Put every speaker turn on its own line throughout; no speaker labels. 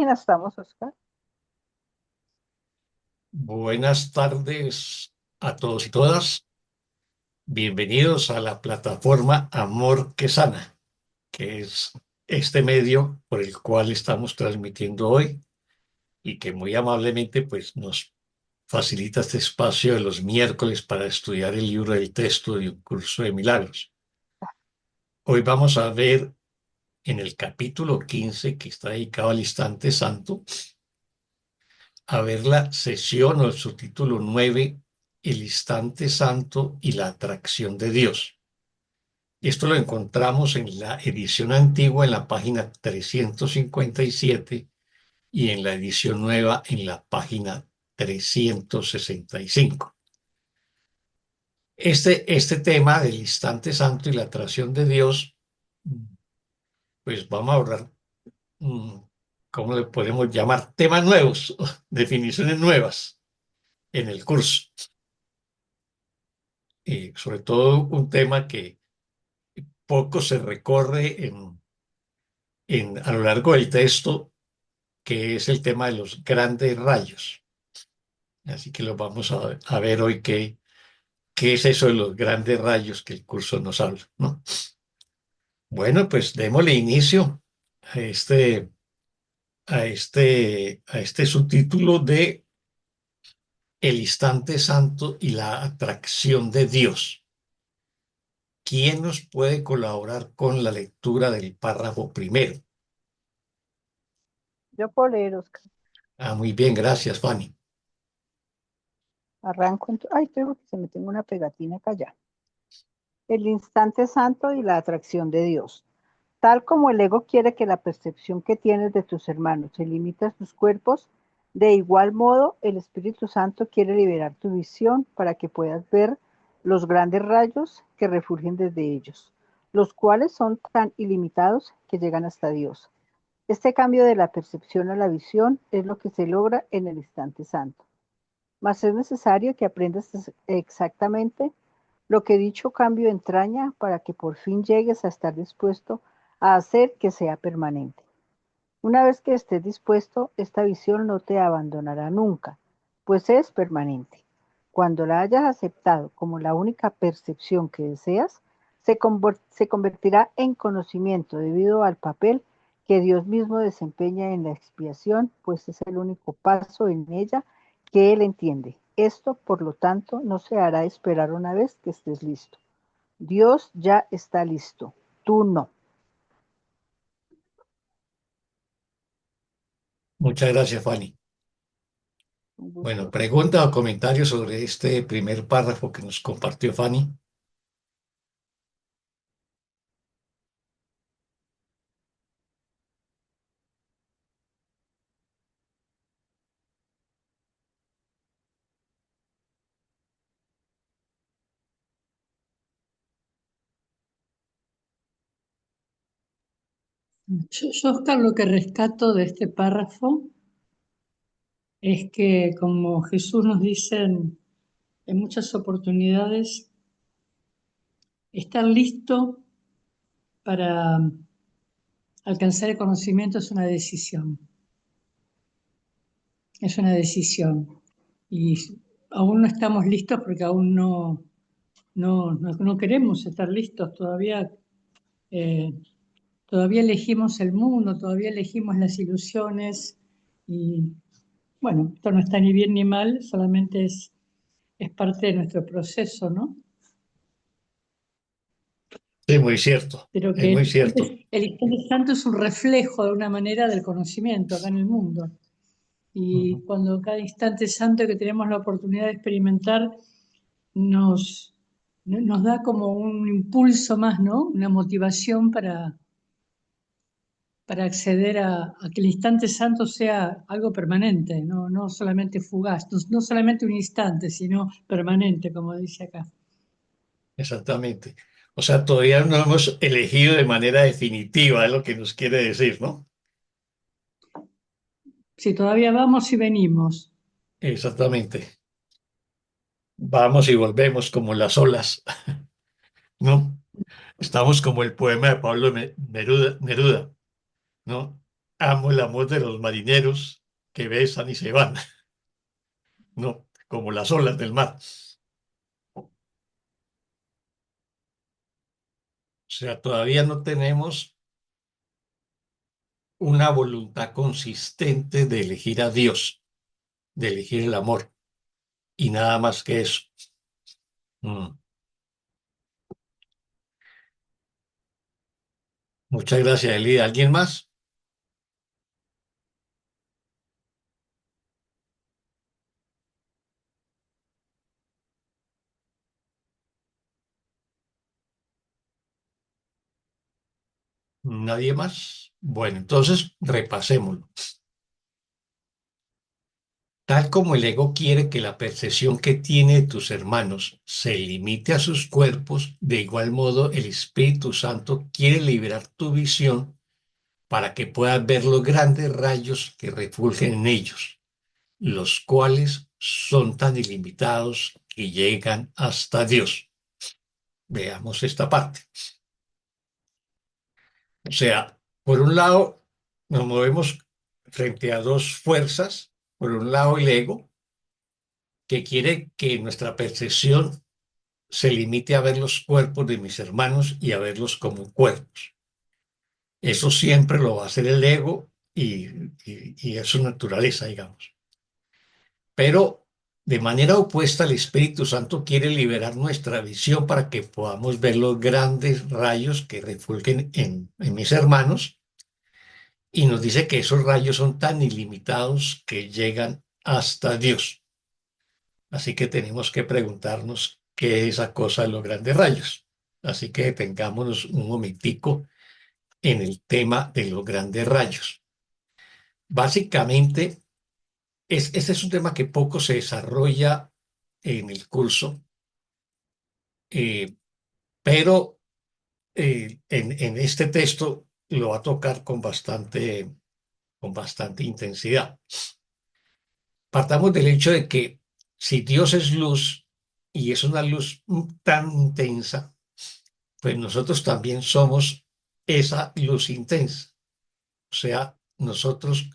página estamos, Oscar?
Buenas tardes a todos y todas. Bienvenidos a la plataforma Amor que Sana, que es este medio por el cual estamos transmitiendo hoy y que muy amablemente pues, nos facilita este espacio de los miércoles para estudiar el libro del texto de un curso de milagros. Hoy vamos a ver en el capítulo 15, que está dedicado al instante santo, a ver la sesión o el subtítulo 9, el instante santo y la atracción de Dios. Esto lo encontramos en la edición antigua en la página 357 y en la edición nueva en la página 365. Este tema del instante santo y la atracción de Dios, pues vamos a hablar, ¿cómo le podemos llamar? Temas nuevos, definiciones nuevas en el curso. Sobre todo un tema que poco se recorre a lo largo del texto, que es el tema de los grandes rayos. Así que lo vamos a ver hoy qué es eso de los grandes rayos que el curso nos habla, ¿no? Bueno, pues démosle inicio a este subtítulo de El instante santo y la atracción de Dios. ¿Quién nos puede colaborar con la lectura del párrafo primero?
Yo puedo leer, Oscar.
Ah, muy bien, gracias, Fanny.
Arranco. Ay, creo que se me tengo una pegatina acá ya. El instante santo y la atracción de Dios. Tal como el ego quiere que la percepción que tienes de tus hermanos se limite a sus cuerpos, de igual modo el Espíritu Santo quiere liberar tu visión para que puedas ver los grandes rayos que refulgen desde ellos, los cuales son tan ilimitados que llegan hasta Dios. Este cambio de la percepción a la visión es lo que se logra en el instante santo. Mas es necesario que aprendas exactamente lo que dicho cambio entraña para que por fin llegues a estar dispuesto a hacer que sea permanente. Una vez que estés dispuesto, esta visión no te abandonará nunca, pues es permanente. Cuando la hayas aceptado como la única percepción que deseas, se convertirá en conocimiento debido al papel que Dios mismo desempeña en la expiación, pues es el único paso en ella que Él entiende. Esto, por lo tanto, no se hará esperar una vez que estés listo. Dios ya está listo, tú no.
Muchas gracias, Fanny.
Un
Bueno,
gusto.
pregunta o comentario sobre este primer párrafo que nos compartió Fanny.
Yo, Oscar, lo que rescato de este párrafo es que, como Jesús nos dice en muchas oportunidades, estar listo para alcanzar el conocimiento es una decisión. Es una decisión. Y aún no estamos listos porque aún no queremos estar listos. Eh, todavía elegimos el mundo, todavía elegimos las ilusiones. Y bueno, esto no está ni bien ni mal, solamente es parte de nuestro proceso, ¿no?
Sí, muy cierto,
Pero
es
que
muy cierto.
el instante santo es un reflejo de una manera del conocimiento acá en el mundo. Y
Ujú.
cuando cada instante santo que tenemos la oportunidad de experimentar nos, nos da como un impulso más, ¿no? Una motivación para acceder a que el instante santo sea algo permanente, no solamente fugaz, no solamente un instante, sino permanente, como dice acá.
Exactamente. O sea, todavía no hemos elegido de manera definitiva, es lo que nos quiere decir, ¿no?
Si todavía vamos y venimos.
Exactamente. Vamos y volvemos como las olas, ¿no? Estamos como el poema de Pablo Neruda, ¿no? amo el amor de los marineros que besan y se van, no, como las olas del mar. O sea, todavía no tenemos una voluntad consistente de elegir a Dios, de elegir el amor, y nada más que eso. Mm. Muchas gracias, Elida. ¿Alguien más? ¿Nadie más? Bueno, entonces repasémoslo. Tal como el ego quiere que la percepción que tiene de tus hermanos se limite a sus cuerpos, de igual modo el Espíritu Santo quiere liberar tu visión para que puedas ver los grandes rayos que refulgen en ellos, los cuales son tan ilimitados que llegan hasta Dios. Veamos esta parte. O sea, por un lado, nos movemos frente a dos fuerzas. Por un lado, el ego, que quiere que nuestra percepción se limite a ver los cuerpos de mis hermanos y a verlos como cuerpos. Eso siempre lo va a hacer el ego y es su naturaleza, digamos. Pero de manera opuesta, el Espíritu Santo quiere liberar nuestra visión para que podamos ver los grandes rayos que refulguen en mis hermanos, y nos dice que esos rayos son tan ilimitados que llegan hasta Dios. Así que tenemos que preguntarnos qué es esa cosa de los grandes rayos. Así que detengámonos un momentico en el tema de los grandes rayos. Básicamente, este es un tema que poco se desarrolla en el curso, eh, pero en este texto lo va a tocar con bastante intensidad. Partamos del hecho de que si Dios es luz y es una luz tan intensa, pues nosotros también somos esa luz intensa. O sea, nosotros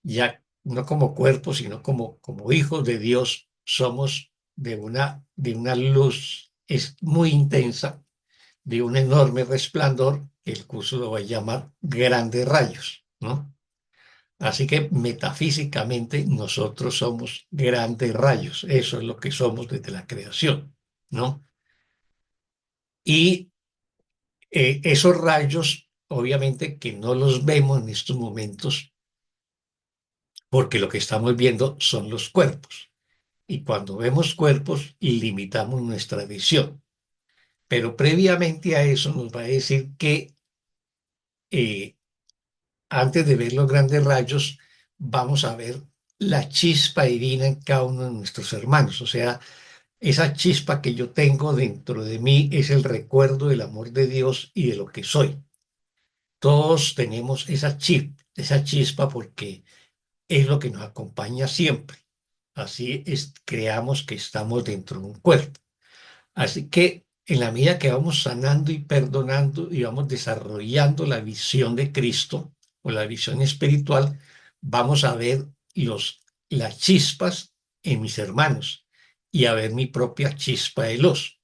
ya no como cuerpo, sino como hijos de Dios, somos de una luz es muy intensa, de un enorme resplandor, que el curso lo va a llamar grandes rayos, ¿no? Así que metafísicamente nosotros somos grandes rayos, eso es lo que somos desde la creación, ¿no? Y esos rayos, obviamente que no los vemos en estos momentos, porque lo que estamos viendo son los cuerpos. Y cuando vemos cuerpos, limitamos nuestra visión. Pero previamente a eso nos va a decir que eh, antes de ver los grandes rayos, vamos a ver la chispa divina en cada uno de nuestros hermanos. O sea, esa chispa que yo tengo dentro de mí es el recuerdo del amor de Dios y de lo que soy. Todos tenemos esa chispa porque es lo que nos acompaña siempre. Así es, creamos que estamos dentro de un cuerpo. Así que en la medida que vamos sanando y perdonando y vamos desarrollando la visión de Cristo o la visión espiritual, vamos a ver las chispas en mis hermanos y a ver mi propia chispa de luz.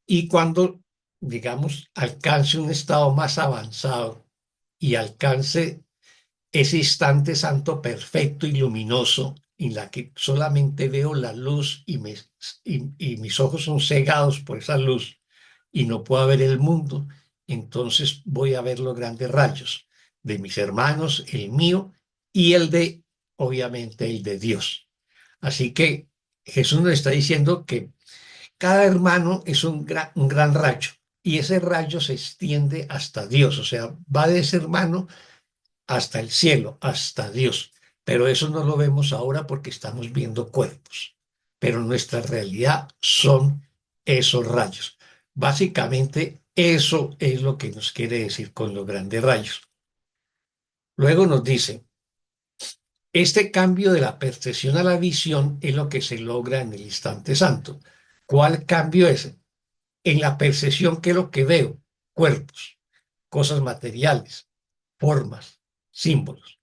Y cuando, digamos, alcance un estado más avanzado y alcance ese instante santo perfecto y luminoso en la que solamente veo la luz y mis ojos son cegados por esa luz y no puedo ver el mundo, entonces voy a ver los grandes rayos de mis hermanos, el mío y obviamente, el de Dios. Así que Jesús nos está diciendo que cada hermano es un gran rayo y ese rayo se extiende hasta Dios, o sea, va de ese hermano hasta el cielo, hasta Dios. Pero eso no lo vemos ahora porque estamos viendo cuerpos. Pero nuestra realidad son esos rayos. Básicamente, eso es lo que nos quiere decir con los grandes rayos. Luego nos dice, este cambio de la percepción a la visión es lo que se logra en el instante santo. ¿Cuál cambio es? En la percepción, ¿qué es lo que veo? Cuerpos, cosas materiales, formas, símbolos.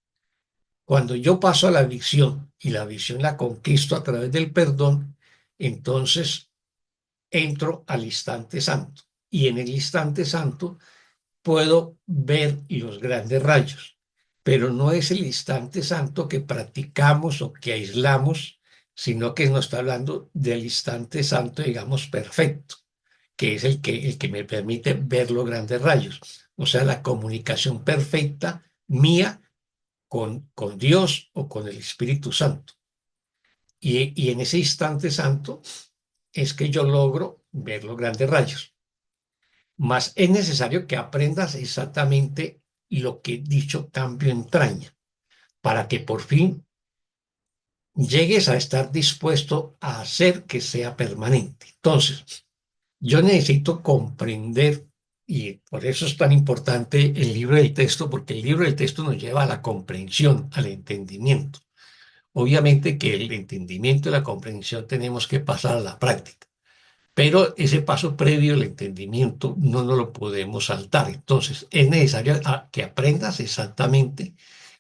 Cuando yo paso a la visión y la visión la conquisto a través del perdón, entonces entro al instante santo. Y en el instante santo puedo ver los grandes rayos, pero no es el instante santo que practicamos o que aislamos, sino que nos está hablando del instante santo, digamos, perfecto, que es el que me permite ver los grandes rayos. O sea, la comunicación perfecta mía con Dios o con el Espíritu Santo. Y en ese instante santo es que yo logro ver los grandes rayos. Mas es necesario que aprendas exactamente lo que dicho cambio entraña, para que por fin llegues a estar dispuesto a hacer que sea permanente. Entonces, yo necesito comprender, y por eso es tan importante el libro del texto, porque el libro del texto nos lleva a la comprensión, al entendimiento. Obviamente que el entendimiento y la comprensión tenemos que pasar a la práctica. Pero ese paso previo, el entendimiento, no nos lo podemos saltar. Entonces, es necesario que aprendas exactamente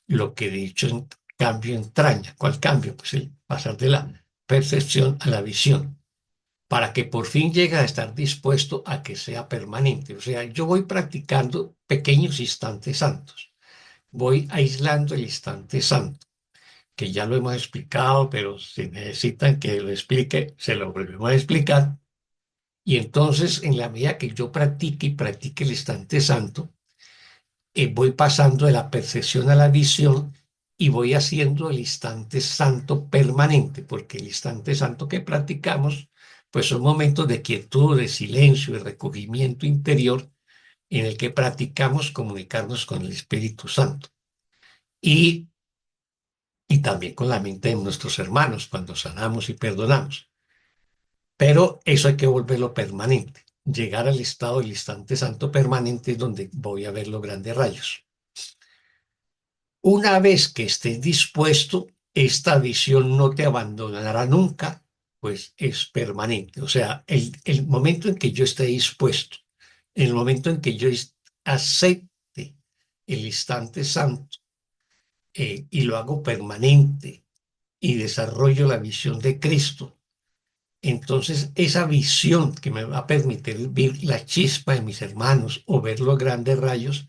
lo que dicho en cambio entraña. ¿Cuál cambio? Pues el pasar de la percepción a la visión, para que por fin llegue a estar dispuesto a que sea permanente. O sea, yo voy practicando pequeños instantes santos. Voy aislando el instante santo, que ya lo hemos explicado, pero si necesitan que lo explique, se lo volvemos a explicar. Y entonces, en la medida que yo practique y practique el instante santo, voy pasando de la percepción a la visión y voy haciendo el instante santo permanente, porque el instante santo que practicamos, pues son momentos de quietud, de silencio, de recogimiento interior, en el que practicamos comunicarnos con el Espíritu Santo. Y, y también con la mente de nuestros hermanos cuando sanamos y perdonamos. Pero eso hay que volverlo permanente. Llegar al estado del instante santo permanente es donde voy a ver los grandes rayos. Una vez que estés dispuesto, esta visión no te abandonará nunca, pues es permanente. O sea, el momento en que yo esté dispuesto, el momento en que yo acepte el instante santo y lo hago permanente y desarrollo la visión de Cristo, entonces, esa visión que me va a permitir ver la chispa de mis hermanos o ver los grandes rayos,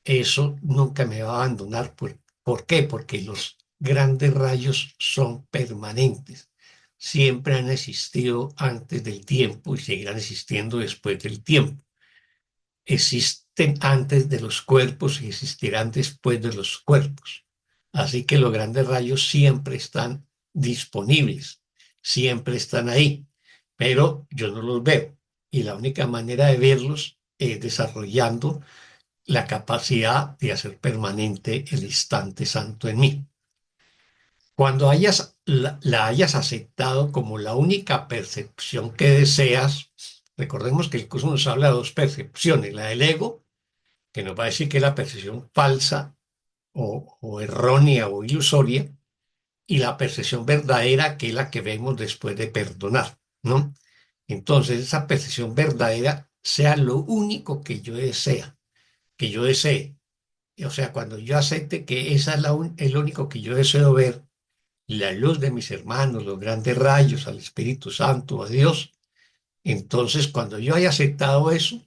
eso nunca me va a abandonar. ¿Por qué? Porque los grandes rayos son permanentes. Siempre han existido antes del tiempo y seguirán existiendo después del tiempo. Existen antes de los cuerpos y existirán después de los cuerpos. Así que los grandes rayos siempre están disponibles, siempre están ahí, pero yo no los veo. Y la única manera de verlos es desarrollando la capacidad de hacer permanente el instante santo en mí. Cuando la hayas aceptado como la única percepción que deseas, recordemos que el curso nos habla de dos percepciones, la del ego, que nos va a decir que es la percepción falsa o errónea o ilusoria, y la percepción verdadera, que es la que vemos después de perdonar, ¿no? Entonces, esa percepción verdadera sea lo único que yo desea, que yo desee. O sea, cuando yo acepte que esa es el único que yo deseo ver, la luz de mis hermanos, los grandes rayos, al Espíritu Santo, a Dios, entonces cuando yo haya aceptado eso,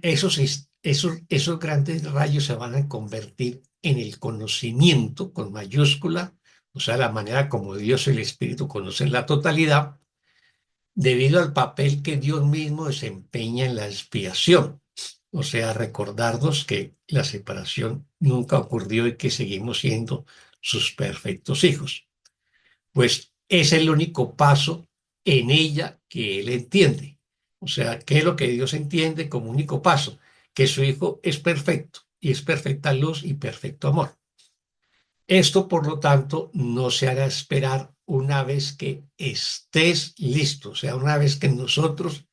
esos grandes rayos se van a convertir en el conocimiento con mayúscula, o sea, la manera como Dios y el Espíritu conocen la totalidad, debido al papel que Dios mismo desempeña en la expiación. O sea, recordarnos que la separación nunca ocurrió y que seguimos siendo sus perfectos hijos. Pues es el único paso en ella que él entiende. O sea, ¿qué es lo que Dios entiende como único paso? Que su Hijo es perfecto y es perfecta luz y perfecto amor. Esto, por lo tanto, no se hará esperar una vez que estés listo, o sea, una vez que nosotros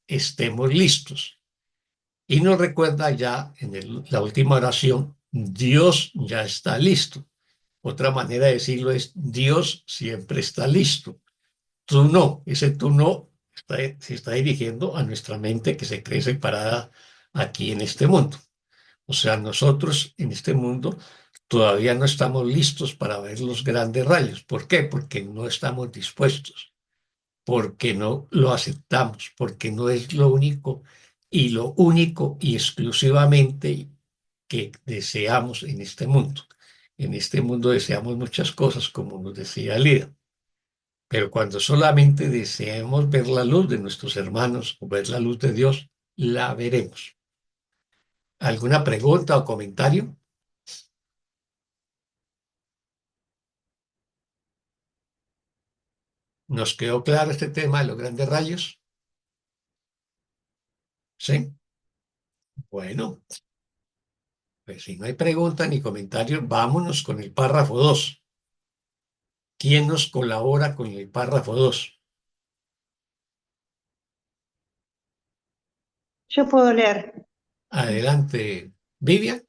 estemos listos. Y nos recuerda ya en la última oración, Dios ya está listo. Otra manera de decirlo es, Dios siempre está listo. Tú no, ese tú no se está dirigiendo a nuestra mente que se cree separada aquí en este mundo. O sea, nosotros en este mundo todavía no estamos listos para ver los grandes rayos. ¿Por qué? Porque no estamos dispuestos, porque no lo aceptamos, porque no es lo único y exclusivamente que deseamos en este mundo. En este mundo deseamos muchas cosas, como nos decía Lida, pero cuando solamente deseemos ver la luz de nuestros hermanos o ver la luz de Dios, la veremos. ¿Alguna pregunta o comentario? ¿Nos quedó claro este tema de los grandes rayos? Sí. Bueno, pues si no hay pregunta ni comentario, vámonos con el párrafo 2. ¿Quién nos colabora con el párrafo 2?
Yo puedo leer.
Adelante, Vivian.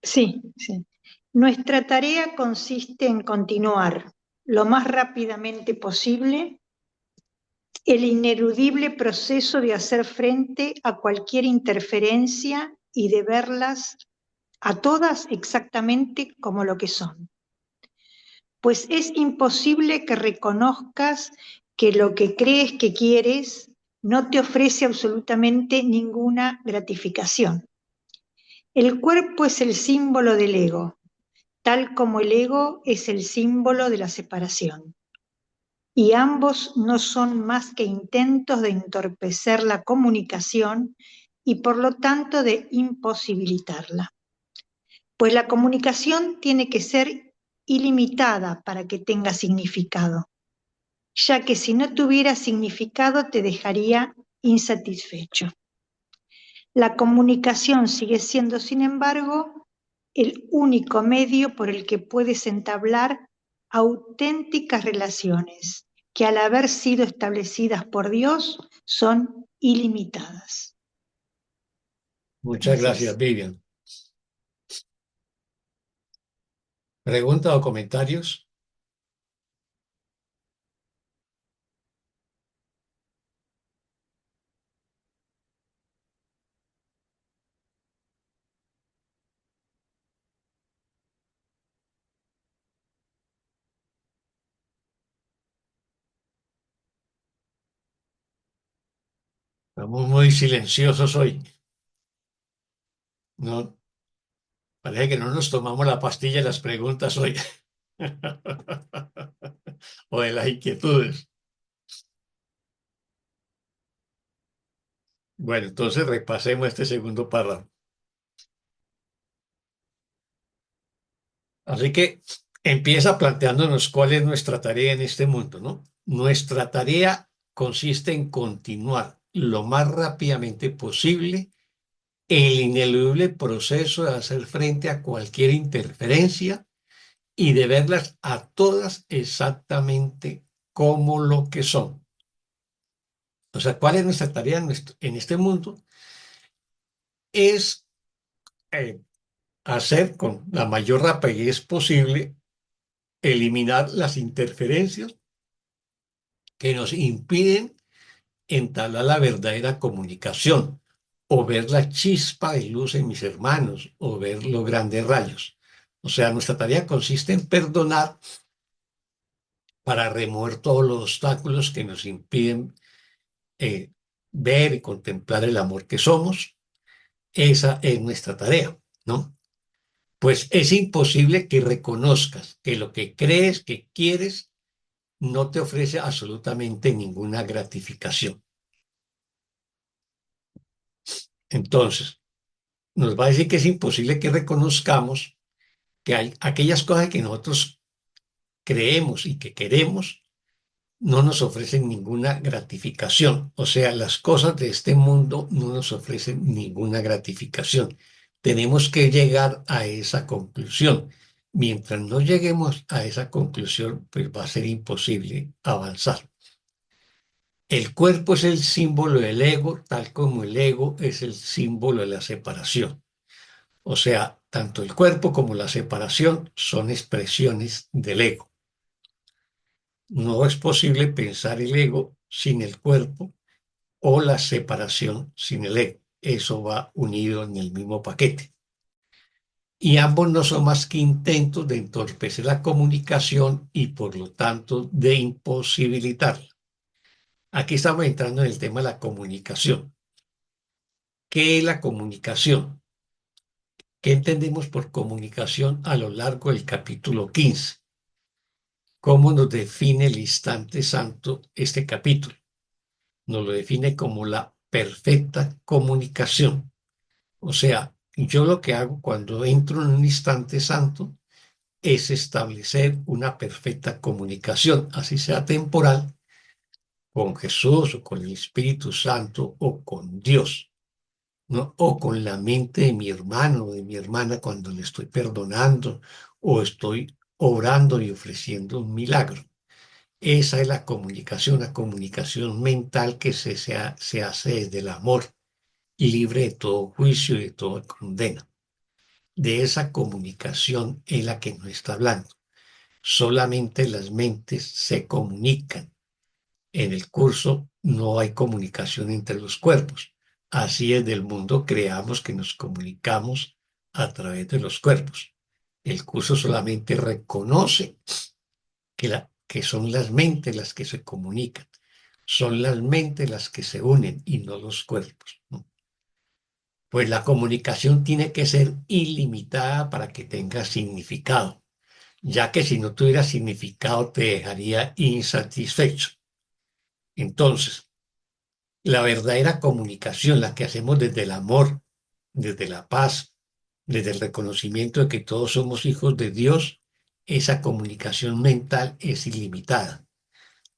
Sí, sí. Nuestra tarea consiste en continuar lo más rápidamente posible el ineludible proceso de hacer frente a cualquier interferencia y de verlas a todas exactamente como lo que son. Pues es imposible que reconozcas que lo que crees que quieres no te ofrece absolutamente ninguna gratificación. El cuerpo es el símbolo del ego, tal como el ego es el símbolo de la separación. Y ambos no son más que intentos de entorpecer la comunicación y por lo tanto de imposibilitarla. Pues la comunicación tiene que ser ilimitada para que tenga significado, ya que si no tuviera significado te dejaría insatisfecho. La comunicación sigue siendo, sin embargo, el único medio por el que puedes entablar auténticas relaciones, que al haber sido establecidas por Dios son ilimitadas.
Muchas gracias, Vivian. ¿Pregunta o comentarios? Estamos muy silenciosos hoy. No, parece que no nos tomamos la pastilla de las preguntas hoy. O de las inquietudes. Bueno, entonces repasemos este segundo párrafo. Así que empieza planteándonos cuál es nuestra tarea en este mundo, ¿no? Nuestra tarea consiste en continuar lo más rápidamente posible el ineludible proceso de hacer frente a cualquier interferencia y de verlas a todas exactamente como lo que son. O sea, ¿cuál es nuestra tarea en este mundo? Es eh, hacer con la mayor rapidez posible, eliminar las interferencias que nos impiden entablar la verdadera comunicación, o ver la chispa de luz en mis hermanos, o ver los grandes rayos. O sea, nuestra tarea consiste en perdonar para remover todos los obstáculos que nos impiden eh, ver y contemplar el amor que somos. Esa es nuestra tarea, ¿no? Pues es imposible que reconozcas que lo que crees que quieres no te ofrece absolutamente ninguna gratificación. Entonces, nos va a decir que es imposible que reconozcamos que hay aquellas cosas que nosotros creemos y que queremos no nos ofrecen ninguna gratificación. O sea, las cosas de este mundo no nos ofrecen ninguna gratificación. Tenemos que llegar a esa conclusión. Mientras no lleguemos a esa conclusión, pues va a ser imposible avanzar. El cuerpo es el símbolo del ego, tal como el ego es el símbolo de la separación. O sea, tanto el cuerpo como la separación son expresiones del ego. No es posible pensar el ego sin el cuerpo o la separación sin el ego. Eso va unido en el mismo paquete, y ambos no son más que intentos de entorpecer la comunicación y por lo tanto de imposibilitarla. Aquí estamos entrando en el tema de la comunicación. ¿Qué es la comunicación? ¿Qué entendemos por comunicación a lo largo del capítulo 15? ¿Cómo nos define el instante santo este capítulo? Nos lo define como la perfecta comunicación. O sea, yo lo que hago cuando entro en un instante santo es establecer una perfecta comunicación, así sea temporal, con Jesús o con el Espíritu Santo o con Dios, ¿no? O con la mente de mi hermano o de mi hermana cuando le estoy perdonando o estoy orando y ofreciendo un milagro. Esa es la comunicación mental que se hace desde el amor, libre de todo juicio y de toda condena. De esa comunicación es la que nos está hablando. Solamente las mentes se comunican. En el curso no hay comunicación entre los cuerpos. Así es del mundo creamos que nos comunicamos a través de los cuerpos. El curso solamente reconoce que son las mentes las que se comunican. Son las mentes las que se unen y no los cuerpos, ¿no? Pues la comunicación tiene que ser ilimitada para que tenga significado, ya que si no tuviera significado te dejaría insatisfecho. Entonces, la verdadera comunicación, la que hacemos desde el amor, desde la paz, desde el reconocimiento de que todos somos hijos de Dios, esa comunicación mental es ilimitada.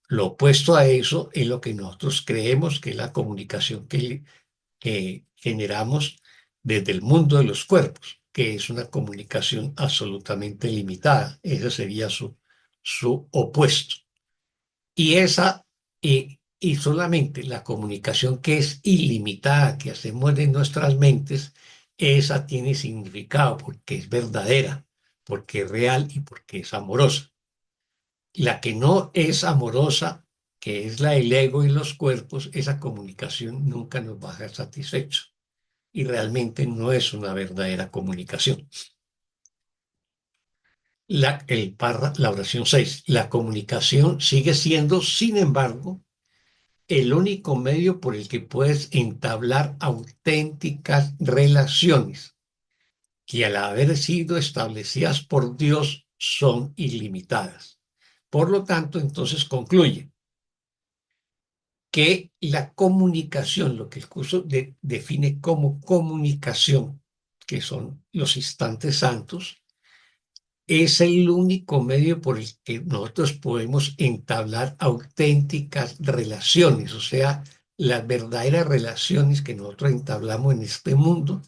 Lo opuesto a eso es lo que nosotros creemos que es la comunicación que generamos desde el mundo de los cuerpos, que es una comunicación absolutamente limitada. Ese sería su opuesto. Y y solamente la comunicación que es ilimitada, que hacemos de nuestras mentes, esa tiene significado porque es verdadera, porque es real y porque es amorosa. La que no es amorosa, que es la del ego y los cuerpos, esa comunicación nunca nos va a dejar satisfechos y realmente no es una verdadera comunicación. La oración 6. La comunicación sigue siendo, sin embargo, el único medio por el que puedes entablar auténticas relaciones que al haber sido establecidas por Dios son ilimitadas. Por lo tanto, entonces concluye que la comunicación, lo que el curso define como comunicación, que son los instantes santos, es el único medio por el que nosotros podemos entablar auténticas relaciones, o sea, las verdaderas relaciones que nosotros entablamos en este mundo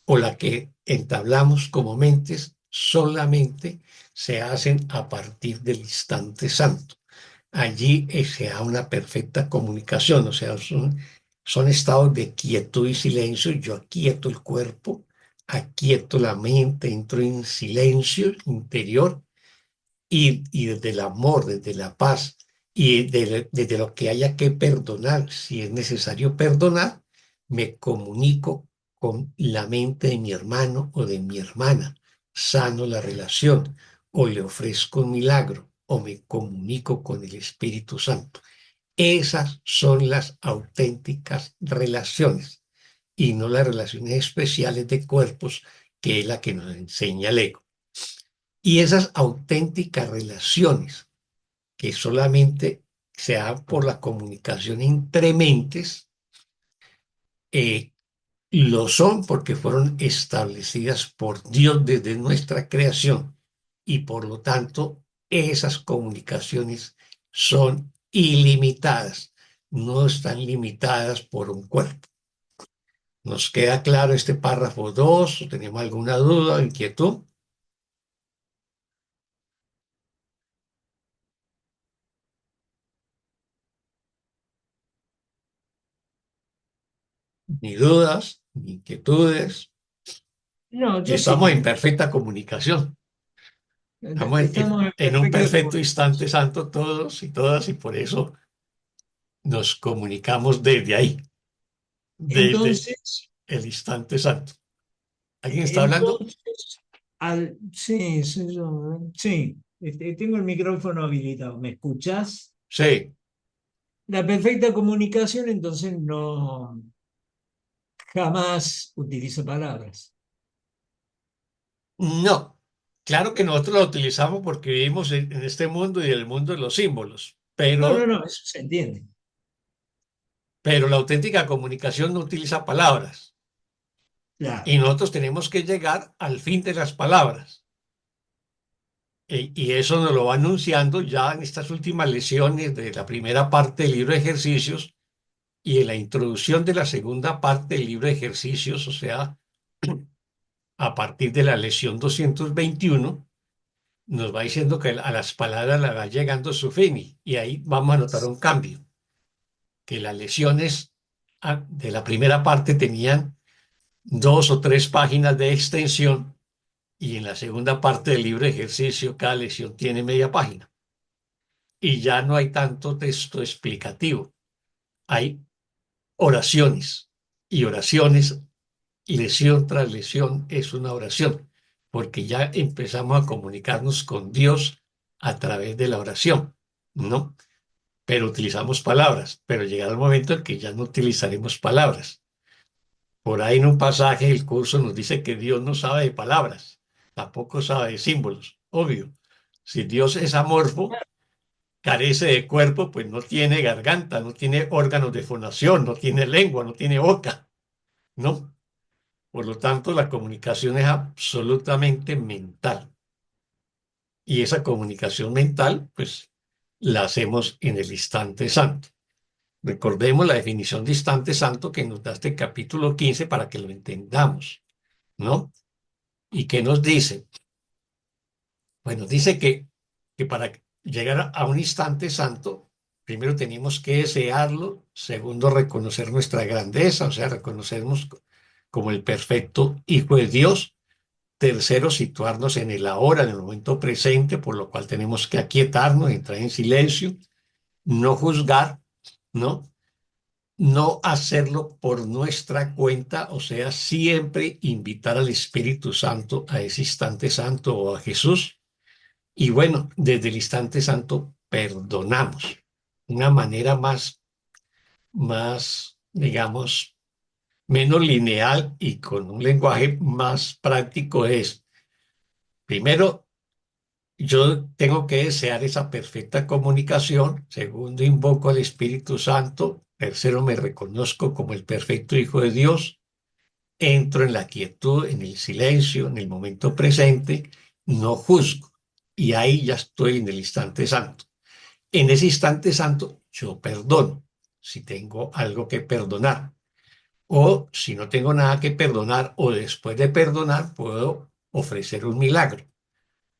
o las que entablamos como mentes solamente se hacen a partir del instante santo. Allí se da una perfecta comunicación, o sea, son estados de quietud y silencio. Yo aquieto el cuerpo, aquieto la mente, entro en silencio interior y desde el amor, desde la paz y desde lo que haya que perdonar, si es necesario perdonar, me comunico con la mente de mi hermano o de mi hermana, sano la relación o le ofrezco un milagro o me comunico con el Espíritu Santo. Esas son las auténticas relaciones y no las relaciones especiales de cuerpos, que es la que nos enseña el ego. Y esas auténticas relaciones que solamente se dan por la comunicación entre mentes, lo son porque fueron establecidas por Dios desde nuestra creación y por lo tanto esas comunicaciones son ilimitadas, no están limitadas por un cuerpo. ¿Nos queda claro este párrafo 2? ¿Tenemos alguna duda o inquietud? Ni dudas, ni inquietudes.
No,
Y
yo sí.
estamos en perfecta comunicación. Estamos
Estamos en
en un
perfecta
perfecto instante santo todos y todas y por eso nos comunicamos desde ahí, desde
Entonces,
el instante santo. ¿Alguien está hablando?
entonces,
Sí, sí, tengo el micrófono habilitado. ¿Me escuchás?
Sí,
La perfecta comunicación, entonces no, jamás utiliza palabras.
no. Claro que nosotros la utilizamos porque vivimos en este mundo y en el mundo de los símbolos,
No, no,
pero,
no, eso se entiende.
pero la auténtica comunicación no utiliza palabras
Claro.
y nosotros tenemos que llegar al fin de las palabras. Y eso nos lo va anunciando ya en estas últimas lecciones de la primera parte del libro de ejercicios y en la introducción de la segunda parte del libro de ejercicios, o sea, a partir de la lección 221, nos va diciendo que a las palabras le va llegando su fin y ahí vamos a notar un cambio, que las lecciones de la primera parte tenían 2 o 3 páginas de extensión y en la segunda parte del libro de ejercicio cada lección tiene media página y ya no hay tanto texto explicativo, hay oraciones y oraciones, lección tras lección es una oración, porque ya empezamos a comunicarnos con Dios a través de la oración, ¿no? Pero utilizamos palabras, pero llegará el momento en que ya no utilizaremos palabras. Por ahí en un pasaje del curso nos dice que Dios no sabe de palabras, tampoco sabe de símbolos, obvio. Si Dios es amorfo, carece de cuerpo, pues no tiene garganta, no tiene órganos de fonación, no tiene lengua, no tiene boca, ¿no? Por lo tanto, la comunicación es absolutamente mental. Y esa comunicación mental, pues, la hacemos en el instante santo. Recordemos la definición de instante santo que nos da este capítulo 15 para que lo entendamos, ¿no? ¿Y qué nos dice? Bueno, dice que para llegar a un instante santo, primero tenemos que desearlo, segundo, reconocer nuestra grandeza, o sea, reconocernos como el perfecto Hijo de Dios. Tercero, situarnos en el ahora, en el momento presente, por lo cual tenemos que aquietarnos, entrar en silencio, no juzgar, ¿no? No hacerlo por nuestra cuenta, o sea, siempre invitar al Espíritu Santo a ese instante santo o a Jesús. Y bueno, desde el instante santo perdonamos. Una manera más, digamos, menos lineal y con un lenguaje más práctico es, primero, yo tengo que desear esa perfecta comunicación. Segundo, invoco al Espíritu Santo. Tercero, me reconozco como el perfecto Hijo de Dios. Entro en la quietud, en el silencio, en el momento presente. No juzgo. Y ahí ya estoy en el instante santo. En ese instante santo, yo perdono si tengo algo que perdonar. O si no tengo nada que perdonar o después de perdonar, puedo ofrecer un milagro.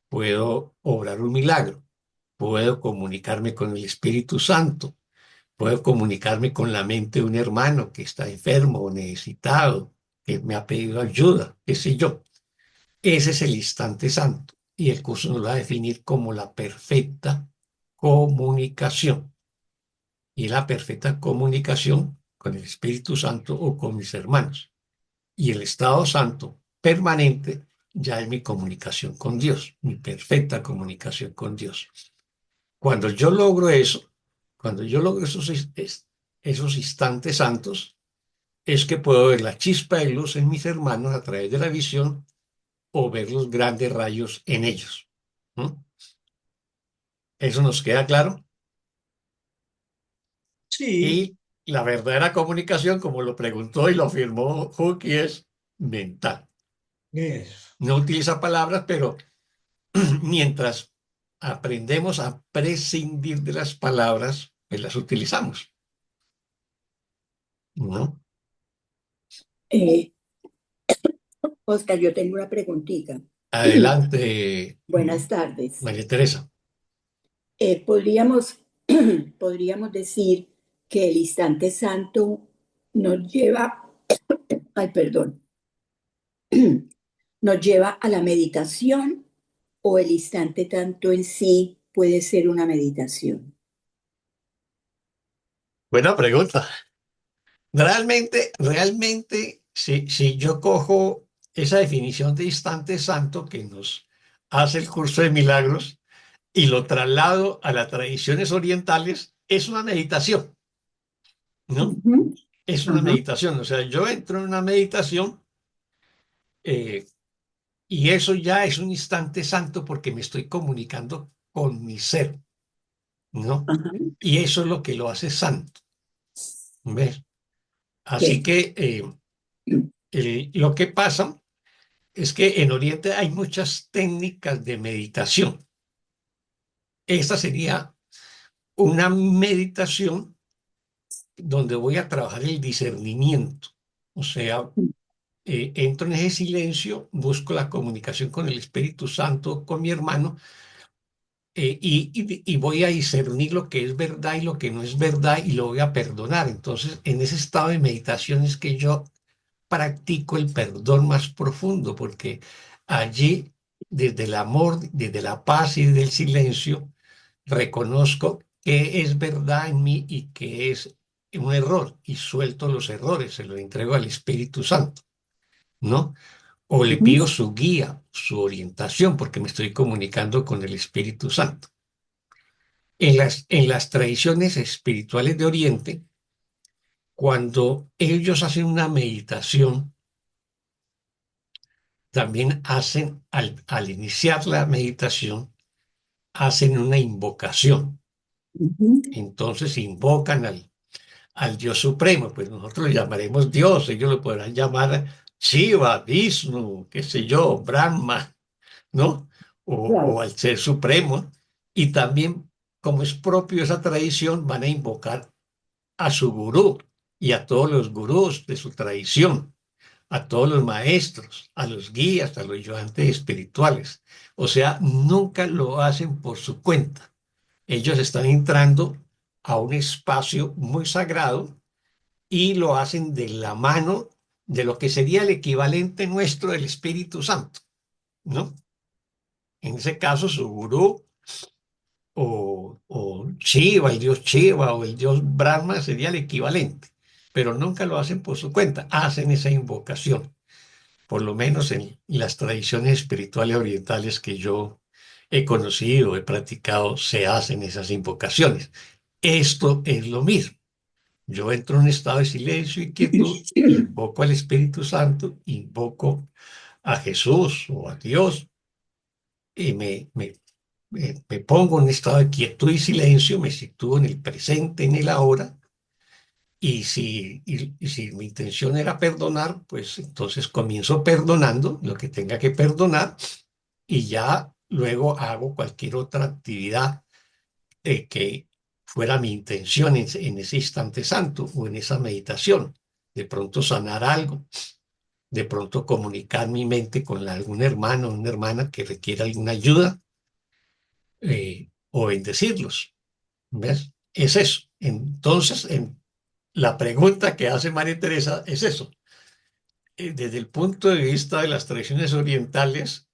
Puedo obrar un milagro, puedo comunicarme con el Espíritu Santo, puedo comunicarme con la mente de un hermano que está enfermo o necesitado, que me ha pedido ayuda, qué sé yo. Ese es el instante santo y el curso nos va a definir como la perfecta comunicación. Y la perfecta comunicación con el Espíritu Santo o con mis hermanos. Y el estado santo permanente ya es mi comunicación con Dios, mi perfecta comunicación con Dios. Cuando yo logro eso, cuando yo logro esos instantes santos, es que puedo ver la chispa de luz en mis hermanos a través de la visión o ver los grandes rayos en ellos. ¿No? ¿Eso nos queda claro?
Sí,
Y la verdadera comunicación, como lo preguntó y lo afirmó Hucky, es mental.
eso.
No utiliza palabras, pero mientras aprendemos a prescindir de las palabras, pues las utilizamos, ¿no?
Eh, Oscar, yo tengo una preguntita.
Adelante,
Buenas tardes.
María Teresa.
Podríamos, podríamos decir que el instante santo nos lleva, ay, perdón, nos lleva a la meditación o el instante santo en sí puede ser una meditación.
Buena pregunta. Realmente, si yo cojo esa definición de instante santo que nos hace el curso de milagros y lo traslado a las tradiciones orientales, es una meditación, ¿no?
Ujú.
Es una
Ajá.
meditación. O sea, yo entro en una meditación eh, y eso ya es un instante santo porque me estoy comunicando con mi ser, ¿no?
Ajá.
Y eso es lo que lo hace santo, ¿ves? Así
Sí.
que lo que pasa es que en Oriente hay muchas técnicas de meditación. Esta sería una meditación donde voy a trabajar el discernimiento. O sea, entro en ese silencio, busco la comunicación con el Espíritu Santo, con mi hermano, y voy a discernir lo que es verdad y lo que no es verdad y lo voy a perdonar. Entonces, en ese estado de meditación es que yo practico el perdón más profundo, porque allí, desde el amor, desde la paz y del silencio, reconozco qué es verdad en mí y qué es un error, y suelto los errores, se lo entrego al Espíritu Santo, ¿no? O le
Ujú.
pido su guía, su orientación, porque me estoy comunicando con el Espíritu Santo. En las tradiciones espirituales de Oriente, cuando ellos hacen una meditación, también hacen, al iniciar la meditación, hacen una invocación.
Ujú.
Entonces invocan al Dios Supremo, pues nosotros lo llamaremos Dios, ellos lo podrán llamar Shiva, Vishnu, qué sé yo, Brahma, ¿no? O
Claro.
al Ser Supremo. Y también, como es propio de esa tradición, van a invocar a su gurú y a todos los gurús de su tradición, a todos los maestros, a los guías, a los ayudantes espirituales. O sea, nunca lo hacen por su cuenta. Ellos están entrando a un espacio muy sagrado y lo hacen de la mano de lo que sería el equivalente nuestro del Espíritu Santo, ¿no? En ese caso, su gurú o Shiva, el dios Shiva o el dios Brahma sería el equivalente, pero nunca lo hacen por su cuenta, hacen esa invocación. Por lo menos en las tradiciones espirituales orientales que yo he conocido, he practicado, se hacen esas invocaciones. Esto es lo mismo. Yo entro en un estado de silencio y quietud, invoco al Espíritu Santo, invoco a Jesús o a Dios y me pongo en un estado de quietud y silencio, me sitúo en el presente, en el ahora. Y si mi intención era perdonar, pues entonces comienzo perdonando lo que tenga que perdonar y ya luego hago cualquier otra actividad que fuera mi intención en ese instante santo o en esa meditación. De pronto sanar algo, de pronto comunicar mi mente con algún hermano o una hermana que requiera alguna ayuda o bendecirlos. ¿Ves? Es eso. Entonces, la pregunta que hace María Teresa es eso. Desde el punto de vista de las tradiciones orientales,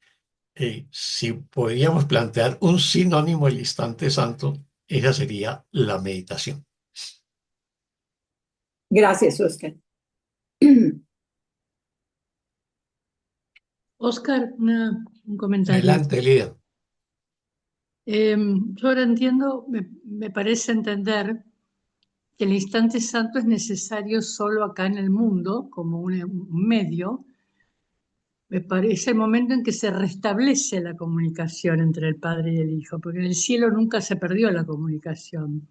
si podríamos plantear un sinónimo del instante santo, esa sería la meditación.
Gracias, Oscar.
Oscar, un comentario.
Adelante, Elida.
Yo ahora entiendo, me parece entender que el instante santo es necesario solo acá en el mundo, como un medio. Me parece el momento en que se restablece la comunicación entre el Padre y el Hijo, porque en el cielo nunca se perdió la comunicación.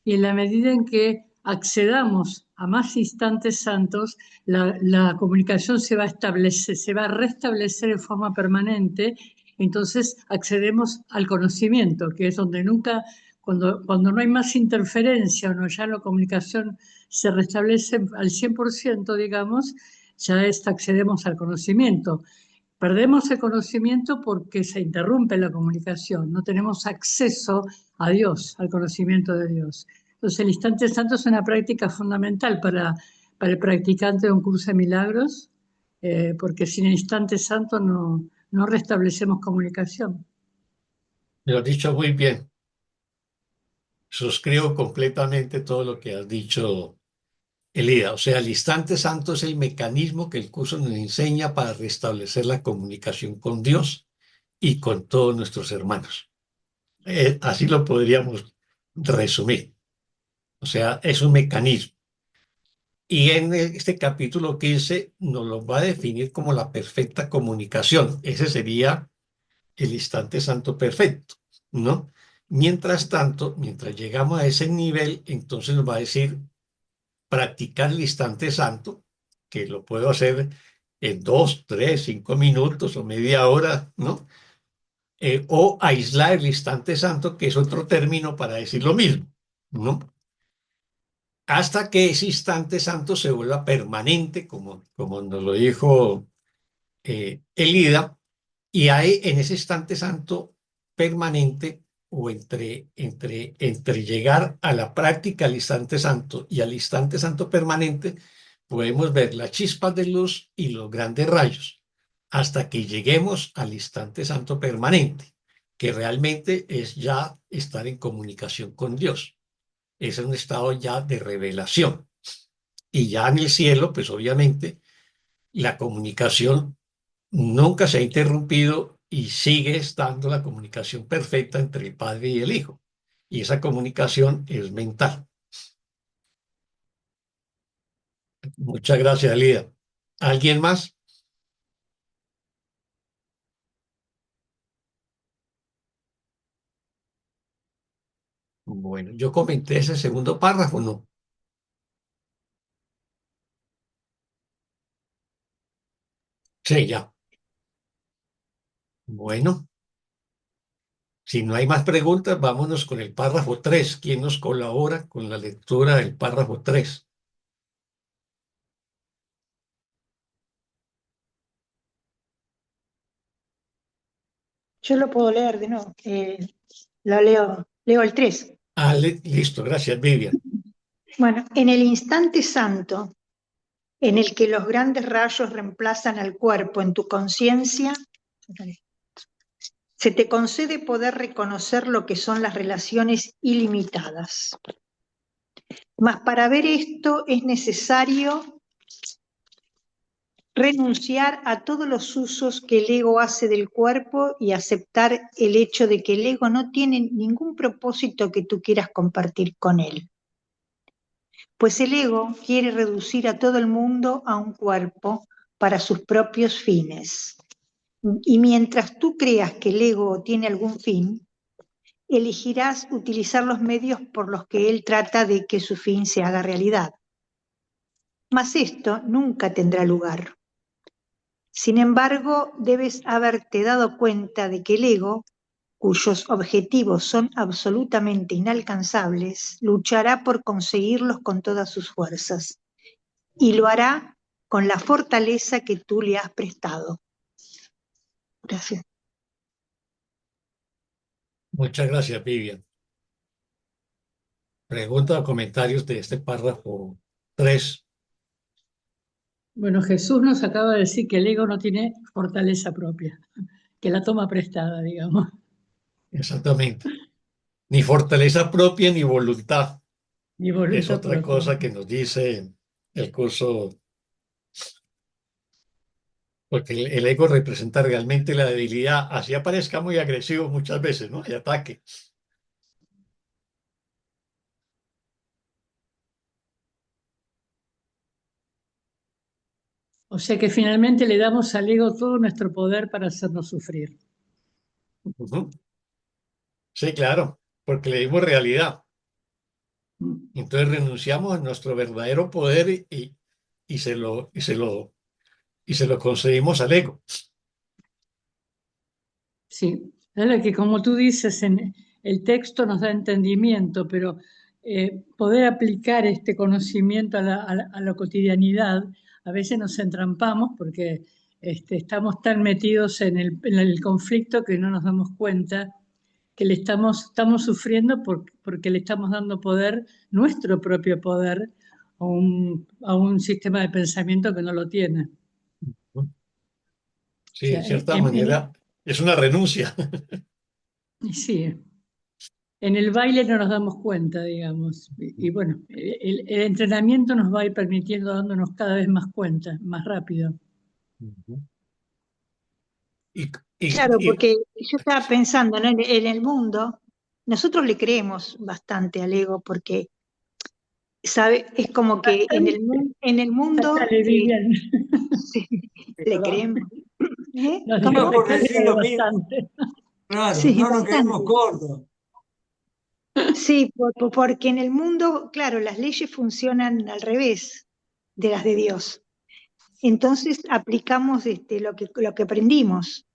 Y en la medida en que accedamos a más instantes santos, la comunicación se va a establecer, se va a restablecer en forma permanente, entonces accedemos al conocimiento, que es donde nunca, cuando no hay más interferencia, o no, ya la comunicación se restablece al 100%, digamos, ya accedemos al conocimiento. Perdemos el conocimiento porque se interrumpe la comunicación, no tenemos acceso a Dios, al conocimiento de Dios. Entonces el instante santo es una práctica fundamental para el practicante de un curso de milagros, porque sin el instante santo no restablecemos comunicación.
Lo has dicho muy bien. Suscribo completamente todo lo que has dicho, Elida, o sea, el instante santo es el mecanismo que el curso nos enseña para restablecer la comunicación con Dios y con todos nuestros hermanos. Así lo podríamos resumir. O sea, es un mecanismo. Y en este capítulo 15 nos lo va a definir como la perfecta comunicación. Ese sería el instante santo perfecto, ¿no? Mientras tanto, mientras llegamos a ese nivel, entonces nos va a decir practicar el instante santo, que lo puedo hacer en 2, 3, 5 minutos o media hora, ¿no? O aislar el instante santo, que es otro término para decir lo mismo, ¿no? Hasta que ese instante santo se vuelva permanente, como nos lo dijo Elida, y hay en ese instante santo permanente o entre llegar a la práctica al instante santo y al instante santo permanente, podemos ver las chispas de luz y los grandes rayos, hasta que lleguemos al instante santo permanente, que realmente es ya estar en comunicación con Dios. Es un estado ya de revelación. Y ya en el cielo, pues obviamente, la comunicación nunca se ha interrumpido y sigue estando la comunicación perfecta entre el Padre y el Hijo. Y esa comunicación es mental. Muchas gracias, Lida. ¿Alguien más? Bueno, yo comenté ese segundo párrafo, ¿no? Sí, ya. Bueno, si no hay más preguntas, vámonos con el párrafo 3. ¿Quién nos colabora con la lectura del párrafo 3?
Yo lo puedo leer de nuevo. Lo leo el 3.
Ah, listo, gracias, Vivian.
Bueno, en el instante santo en el que los grandes rayos reemplazan al cuerpo en tu conciencia, se te concede poder reconocer lo que son las relaciones ilimitadas. Mas para ver esto es necesario renunciar a todos los usos que el ego hace del cuerpo y aceptar el hecho de que el ego no tiene ningún propósito que tú quieras compartir con él. Pues el ego quiere reducir a todo el mundo a un cuerpo para sus propios fines. Y mientras tú creas que el ego tiene algún fin, elegirás utilizar los medios por los que él trata de que su fin se haga realidad. Mas esto nunca tendrá lugar. Sin embargo, debes haberte dado cuenta de que el ego, cuyos objetivos son absolutamente inalcanzables, luchará por conseguirlos con todas sus fuerzas, y lo hará con la fortaleza que tú le has prestado. Gracias.
Muchas gracias, Vivian. Preguntas o comentarios de este párrafo 3.
Bueno, Jesús nos acaba de decir que el ego no tiene fortaleza propia, que la toma prestada, digamos.
Exactamente. Ni fortaleza propia ni voluntad.
Ni
Es
voluntad
otra
propia.
cosa que nos dice el curso, porque el ego representa realmente la debilidad, así aparezca muy agresivo muchas veces, ¿no? Hay ataque.
O sea que finalmente le damos al ego todo nuestro poder para hacernos sufrir.
Ujú. Sí, claro, porque le dimos realidad. Entonces renunciamos a nuestro verdadero poder y se lo concedimos al ego.
Sí, es lo que como tú dices, el texto nos da entendimiento, pero poder aplicar este conocimiento a la cotidianidad, a veces nos entrampamos porque estamos tan metidos en el conflicto que no nos damos cuenta que estamos sufriendo porque le estamos dando poder, nuestro propio poder, a un sistema de pensamiento que no lo tiene. O
Sí,
sea,
en cierta manera es una renuncia.
sí, en el baile no nos damos cuenta, digamos. Y bueno, el entrenamiento nos va a ir permitiendo dándonos cada vez más cuenta, más rápido.
Ujú. Y, y-
Claro,
y-
porque yo estaba pensando, ¿no? En el mundo, nosotros le creemos bastante al ego porque, ¿sabe? Es como que en el mundo
Dale, Vivian.
sí, le
Perdón.
creemos. ¿Eh?
Nos
¿Cómo?
Estamos
dijiste
por
que
decir
leía
lo mismo.
bastante.
Claro,
Sí,
no nos quedemos
bastante.
cortos.
Sí, porque en el mundo, claro, las leyes funcionan al revés de las de Dios. Entonces aplicamos lo que aprendimos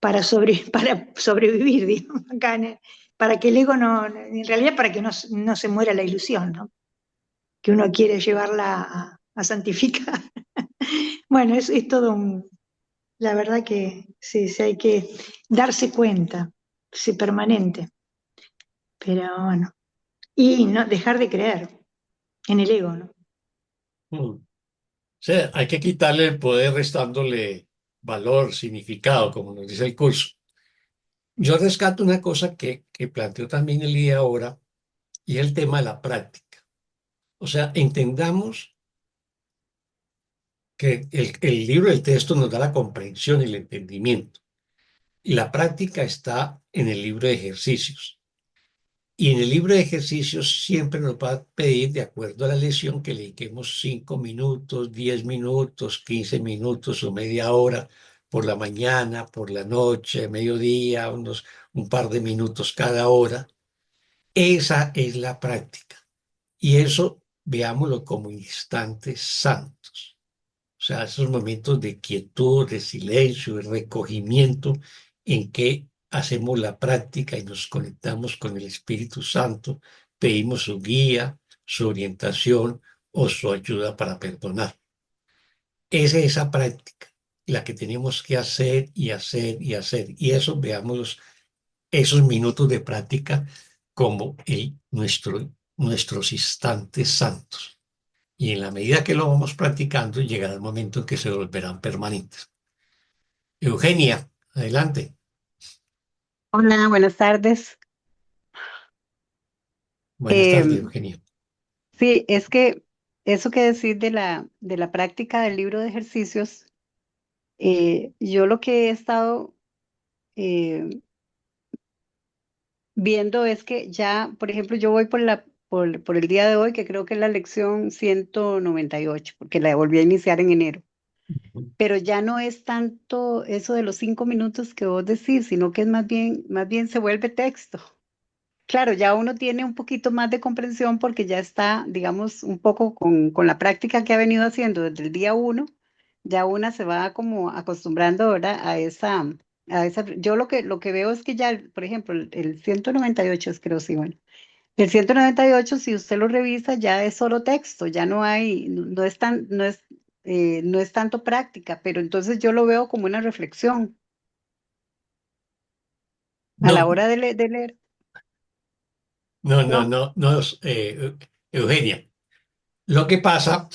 para sobrevivir, digamos, acá para que el ego en realidad para que no se muera la ilusión, ¿no? Que uno quiere llevarla a santificar. Bueno, es todo la verdad que sí, sí hay que darse cuenta, sí, permanente, pero bueno, y no dejar de creer en el ego, ¿no?
o sea, hay que quitarle el poder restándole valor, significado, como nos dice el curso. Yo rescato una cosa que planteó también el día ahora y el tema de la práctica. O sea, entendamos que el libro del texto nos da la comprensión y el entendimiento. Y la práctica está en el libro de ejercicios. Y en el libro de ejercicios siempre nos va a pedir, de acuerdo a la lección, que le dediquemos 5 minutos, 10 minutos, 15 minutos o media hora por la mañana, por la noche, mediodía, un par de minutos cada hora. Esa es la práctica. Y eso veámoslo como instantes santos. O sea, esos momentos de quietud, de silencio, de recogimiento en que hacemos la práctica y nos conectamos con el Espíritu Santo, pedimos su guía, su orientación o su ayuda para perdonar. Es esa práctica la que tenemos que hacer y hacer y hacer. Y eso veamos esos minutos de práctica como nuestros instantes santos. Y en la medida que lo vamos practicando, llegará el momento en que se volverán permanentes. Eugenia, adelante.
Hola, buenas tardes.
Buenas tardes,
Eh,
Eugenia.
sí, es que eso que decís de la práctica del libro de ejercicios, yo lo que he estado eh, viendo es que ya, por ejemplo, yo voy por el día de hoy, que creo que es la lección 198, porque la volví a iniciar en enero, pero ya no es tanto eso de los 5 minutos que vos decís, sino que es más bien se vuelve texto. Claro, ya uno tiene un poquito más de comprensión porque ya está, digamos, un poco con la práctica que ha venido haciendo desde el día uno, ya una se va como acostumbrando, ¿verdad? Yo lo que veo es que ya, por ejemplo, el 198 es creo, sí, bueno, el 198 si usted lo revisa, ya es solo texto, ya no hay, no es no es tanto práctica, pero entonces yo lo veo como una reflexión a la
No,
hora de leer.
no, no,
No,
no, no, Eugenia. Lo que pasa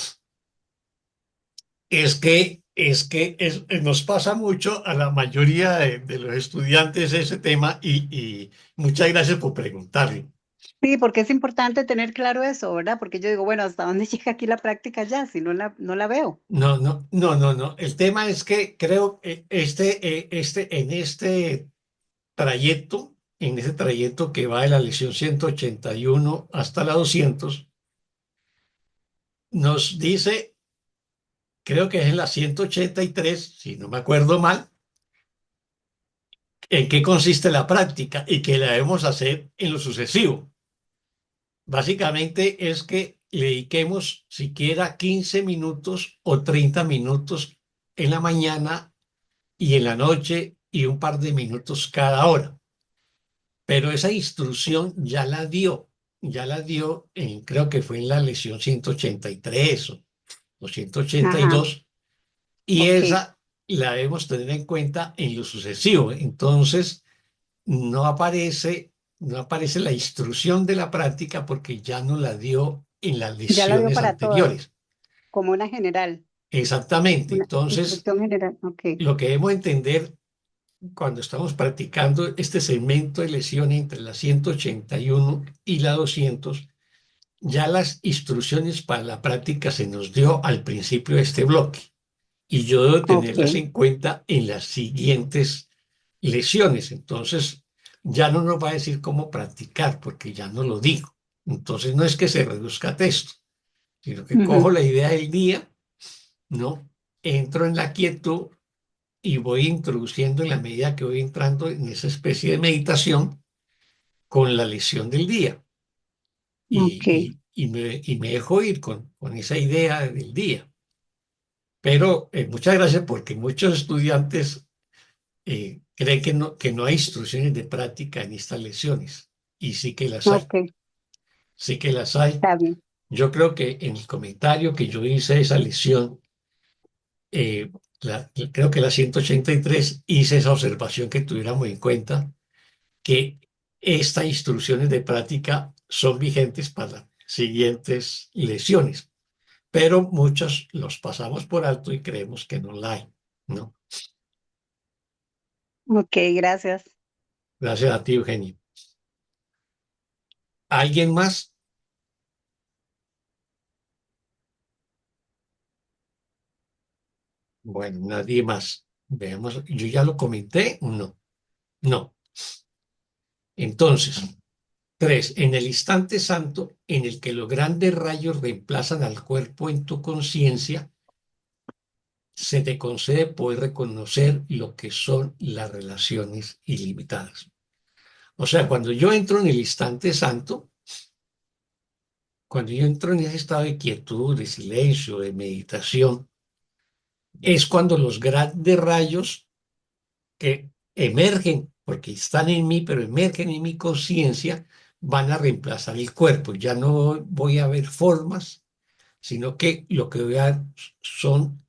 nos pasa mucho a la mayoría de los estudiantes ese tema y muchas gracias por preguntarlo.
sí, porque es importante tener claro eso, ¿verdad? Porque yo digo, bueno, ¿hasta dónde llega aquí la práctica ya? Si no la veo.
No, no, no, no, no. El tema es que creo que en ese trayecto que va de la lección 181 hasta la 200, nos dice, creo que es en la 183, si no me acuerdo mal, en qué consiste la práctica y que la debemos hacer en lo sucesivo. Básicamente es que le dediquemos siquiera 15 minutos o 30 minutos en la mañana y en la noche y un par de minutos cada hora. Pero esa instrucción ya la dio creo que fue en la lección 183 o
Ajá,
182, y
ok.
esa la debemos tener en cuenta en lo sucesivo. Entonces, no aparece, no aparece la instrucción de la práctica porque ya no la dio en las
Ya la dio
lecciones
para todas,
anteriores.
como una general,
Exactamente.
una
Entonces,
instrucción general, ok.
lo que debemos entender cuando estamos practicando este segmento de lesión entre la 181 y la 200, ya las instrucciones para la práctica se nos dio al principio de este bloque y yo debo
Ok,
tenerlas en cuenta en las siguientes lesiones. Entonces, ya no nos va a decir cómo practicar porque ya no lo digo. Entonces, no es que se reduzca a texto, sino que cojo
ujú,
la idea del día, ¿no? Entro en la quietud y voy introduciendo en la medida que voy entrando en esa especie de meditación con la lesión del día
ok,
y me dejo ir con esa idea del día. Pero muchas gracias porque muchos estudiantes creen que no hay instrucciones de práctica en estas lesiones y sí que las hay,
ok,
sí que las hay.
está bien.
Yo creo que en el comentario que yo hice de esa lesión, eh, creo que la 183 hice esa observación que tuviéramos en cuenta que estas instrucciones de práctica son vigentes para las siguientes lesiones, pero muchos los pasamos por alto y creemos que no la hay, ¿no?
Ok, gracias.
Gracias a ti, Eugenio. ¿Alguien más? Bueno, nadie más. Veamos, yo ya lo comenté, no, no. Entonces, 3. En el instante santo en el que los grandes rayos reemplazan al cuerpo en tu conciencia, se te concede poder reconocer lo que son las relaciones ilimitadas. O sea, cuando yo entro en el instante santo, cuando yo entro en ese estado de quietud, de silencio, de meditación, es cuando los grandes rayos que emergen, porque están en mí, pero emergen en mi conciencia, van a reemplazar el cuerpo. Ya no voy a ver formas, sino que lo que voy a ver son,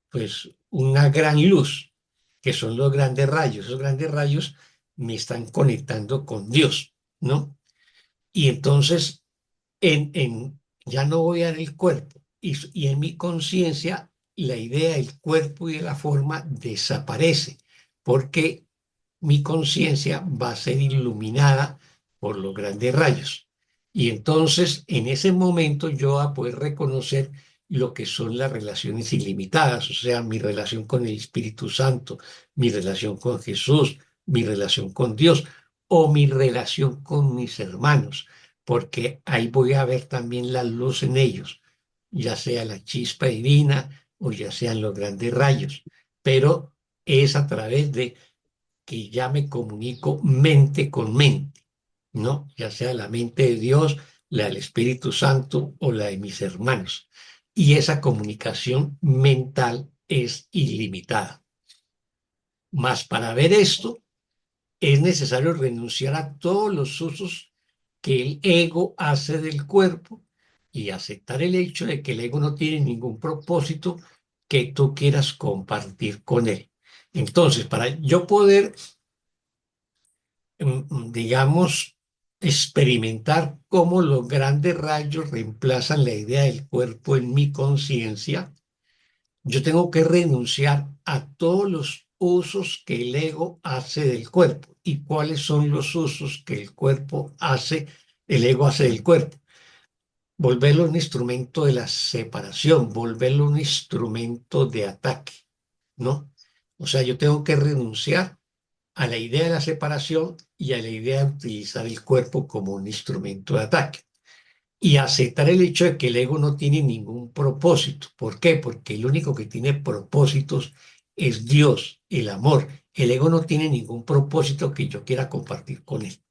pues, una gran luz, que son los grandes rayos. Esos grandes rayos me están conectando con Dios, ¿no? Y entonces, ya no voy a ver el cuerpo. Y en mi conciencia, la idea del cuerpo y de la forma desaparece, porque mi conciencia va a ser iluminada por los grandes rayos. Y entonces, en ese momento, yo voy a poder reconocer lo que son las relaciones ilimitadas, o sea, mi relación con el Espíritu Santo, mi relación con Jesús, mi relación con Dios o mi relación con mis hermanos, porque ahí voy a ver también la luz en ellos, ya sea la chispa divina o ya sean los grandes rayos, pero es a través de que ya me comunico mente con mente, ¿no? Ya sea la mente de Dios, la del Espíritu Santo o la de mis hermanos. Y esa comunicación mental es ilimitada. Mas para ver esto es necesario renunciar a todos los usos que el ego hace del cuerpo y aceptar el hecho de que el ego no tiene ningún propósito que tú quieras compartir con él. Entonces, para yo poder digamos, experimentar cómo los grandes rayos reemplazan la idea del cuerpo en mi conciencia, yo tengo que renunciar a todos los usos que el ego hace del cuerpo. ¿Y cuáles son los usos que el cuerpo hace, el ego hace del cuerpo? Volverlo un instrumento de la separación, volverlo un instrumento de ataque, ¿no? O sea, yo tengo que renunciar a la idea de la separación y a la idea de utilizar el cuerpo como un instrumento de ataque. Y aceptar el hecho de que el ego no tiene ningún propósito. ¿Por qué? Porque el único que tiene propósitos es Dios, el amor. El ego no tiene ningún propósito que yo quiera compartir con él.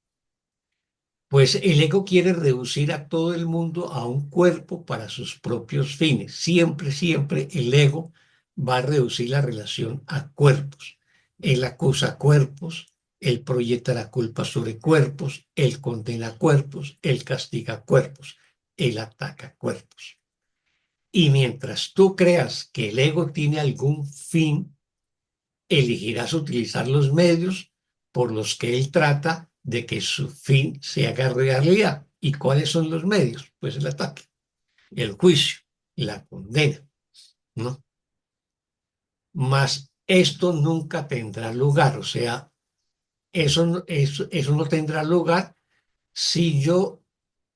Pues el ego quiere reducir a todo el mundo a un cuerpo para sus propios fines. Siempre, siempre el ego va a reducir la relación a cuerpos. Él acusa cuerpos, él proyecta la culpa sobre cuerpos, él condena cuerpos, él castiga cuerpos, él ataca cuerpos. Y mientras tú creas que el ego tiene algún fin, elegirás utilizar los medios por los que él trata de que su fin se haga realidad. ¿Y cuáles son los medios? Pues el ataque, el juicio, la condena, ¿no? Mas esto nunca tendrá lugar. O sea, eso no tendrá lugar si yo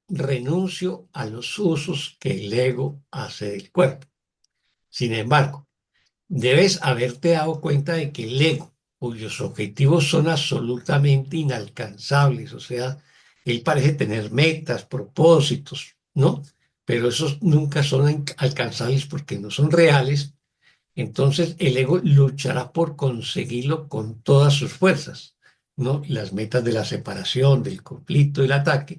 renuncio a los usos que el ego hace del cuerpo. Sin embargo, debes haberte dado cuenta de que el ego, cuyos objetivos son absolutamente inalcanzables, o sea, él parece tener metas, propósitos, ¿no? Pero esos nunca son alcanzables porque no son reales. Entonces el ego luchará por conseguirlo con todas sus fuerzas, ¿no? Las metas de la separación, del conflicto, del ataque,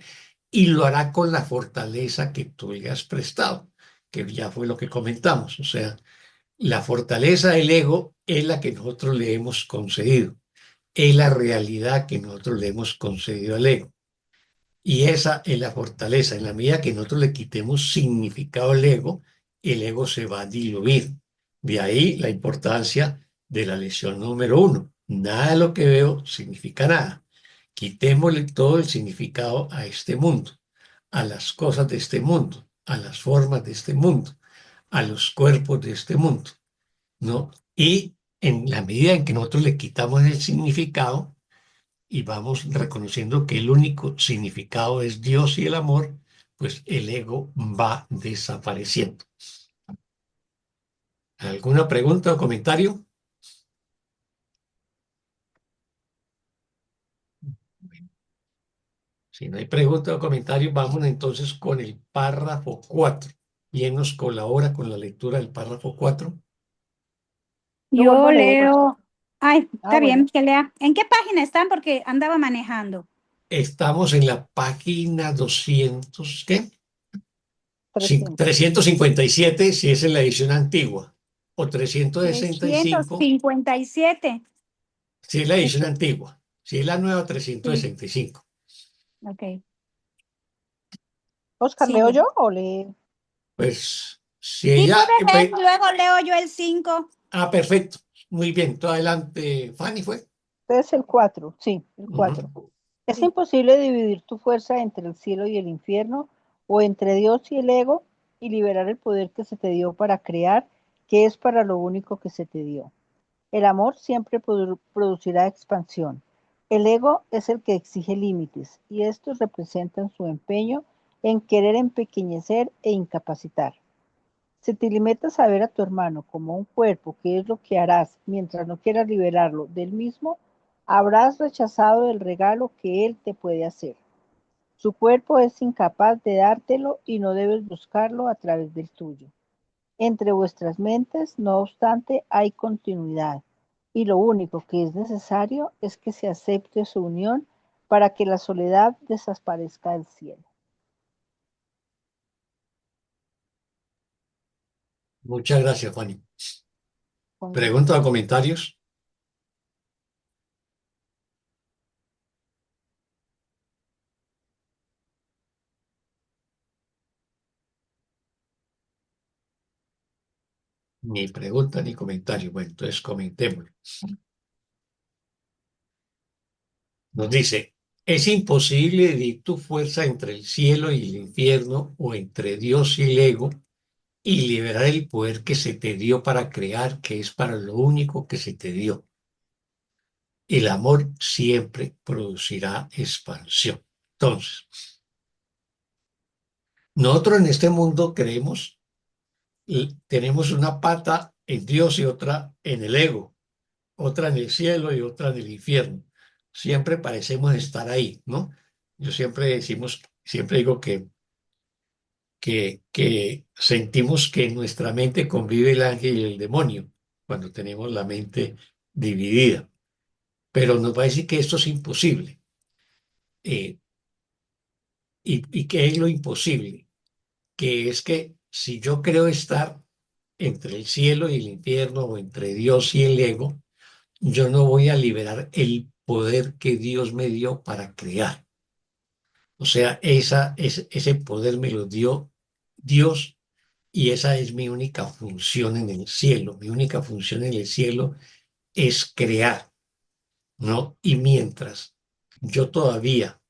y lo hará con la fortaleza que tú le has prestado, que ya fue lo que comentamos. O sea, la fortaleza del ego es la que nosotros le hemos concedido, es la realidad que nosotros le hemos concedido al ego. Y esa es la fortaleza. En la medida que nosotros le quitemos significado al ego, el ego se va a diluir. De ahí la importancia de la lección número 1. Nada de lo que veo significa nada. Quitémosle todo el significado a este mundo, a las cosas de este mundo, a las formas de este mundo, a los cuerpos de este mundo, ¿no? Y en la medida en que nosotros le quitamos el significado, y vamos reconociendo que el único significado es Dios y el amor, pues el ego va desapareciendo. ¿Alguna pregunta o comentario? Si no hay pregunta o comentario, vamos entonces con el párrafo 4. ¿Quién nos colabora con la lectura del párrafo 4?
Yo vuelvo
Yo
a leer.
leo. Ay,
Ah,
está bien
bueno,
que lea. ¿En qué página están? Porque andaba manejando.
Estamos en la página 200, ¿qué?
300.
357, si es en la edición antigua, o 365,
357.
si es la edición antigua, si es la nueva 365.
Ok.
Oscar,
Sí.
¿leo yo o lee?
Pues si
Sí,
ella,
puede leer, luego leo yo el 5.
perfecto, muy bien, todo adelante, Fanny fue.
Entonces el 4, sí, el 4.
Ujú.
Es
Sí.
imposible dividir tu fuerza entre el cielo y el infierno, o entre Dios y el ego, y liberar el poder que se te dio para crear, que es para lo único que se te dio. El amor siempre producirá expansión. El ego es el que exige límites, y estos representan su empeño en querer empequeñecer e incapacitar. Si te limitas a ver a tu hermano como un cuerpo, que es lo que harás mientras no quieras liberarlo del mismo, habrás rechazado el regalo que él te puede hacer. Su cuerpo es incapaz de dártelo y no debes buscarlo a través del tuyo. Entre vuestras mentes, no obstante, hay continuidad, y lo único que es necesario es que se acepte su unión para que la soledad desaparezca del cielo.
Muchas gracias, Fanny.
Con gusto.
¿Preguntas o comentarios? Ni pregunta ni comentario. Bueno, entonces comentémoslo. Nos dice, es imposible dividir tu fuerza entre el cielo y el infierno, o entre Dios y el ego, y liberar el poder que se te dio para crear, que es para lo único que se te dio. El amor siempre producirá expansión. Entonces, nosotros en este mundo creemos, tenemos una pata en Dios y otra en el ego, otra en el cielo y otra en el infierno. Siempre parecemos estar ahí, ¿no? Yo siempre digo que sentimos que en nuestra mente convive el ángel y el demonio cuando tenemos la mente dividida. Pero nos va a decir que esto es imposible. Eh, ¿Y qué es lo imposible? Que es que si yo creo estar entre el cielo y el infierno, o entre Dios y el ego, yo no voy a liberar el poder que Dios me dio para crear. O sea, ese poder me lo dio Dios, y esa es mi única función en el cielo. Mi única función en el cielo es crear, ¿no? Y mientras yo todavía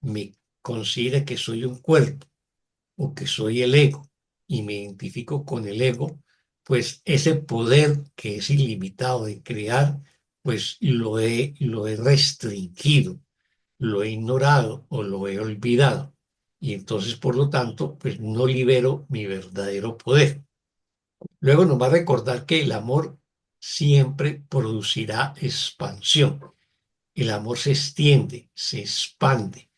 me considere que soy un cuerpo, o que soy el ego, y me identifico con el ego, pues ese poder que es ilimitado de crear, pues lo he restringido, lo he ignorado o lo he olvidado. Y entonces, por lo tanto, pues no libero mi verdadero poder. Luego nos va a recordar que el amor siempre producirá expansión. El amor se extiende, se expande.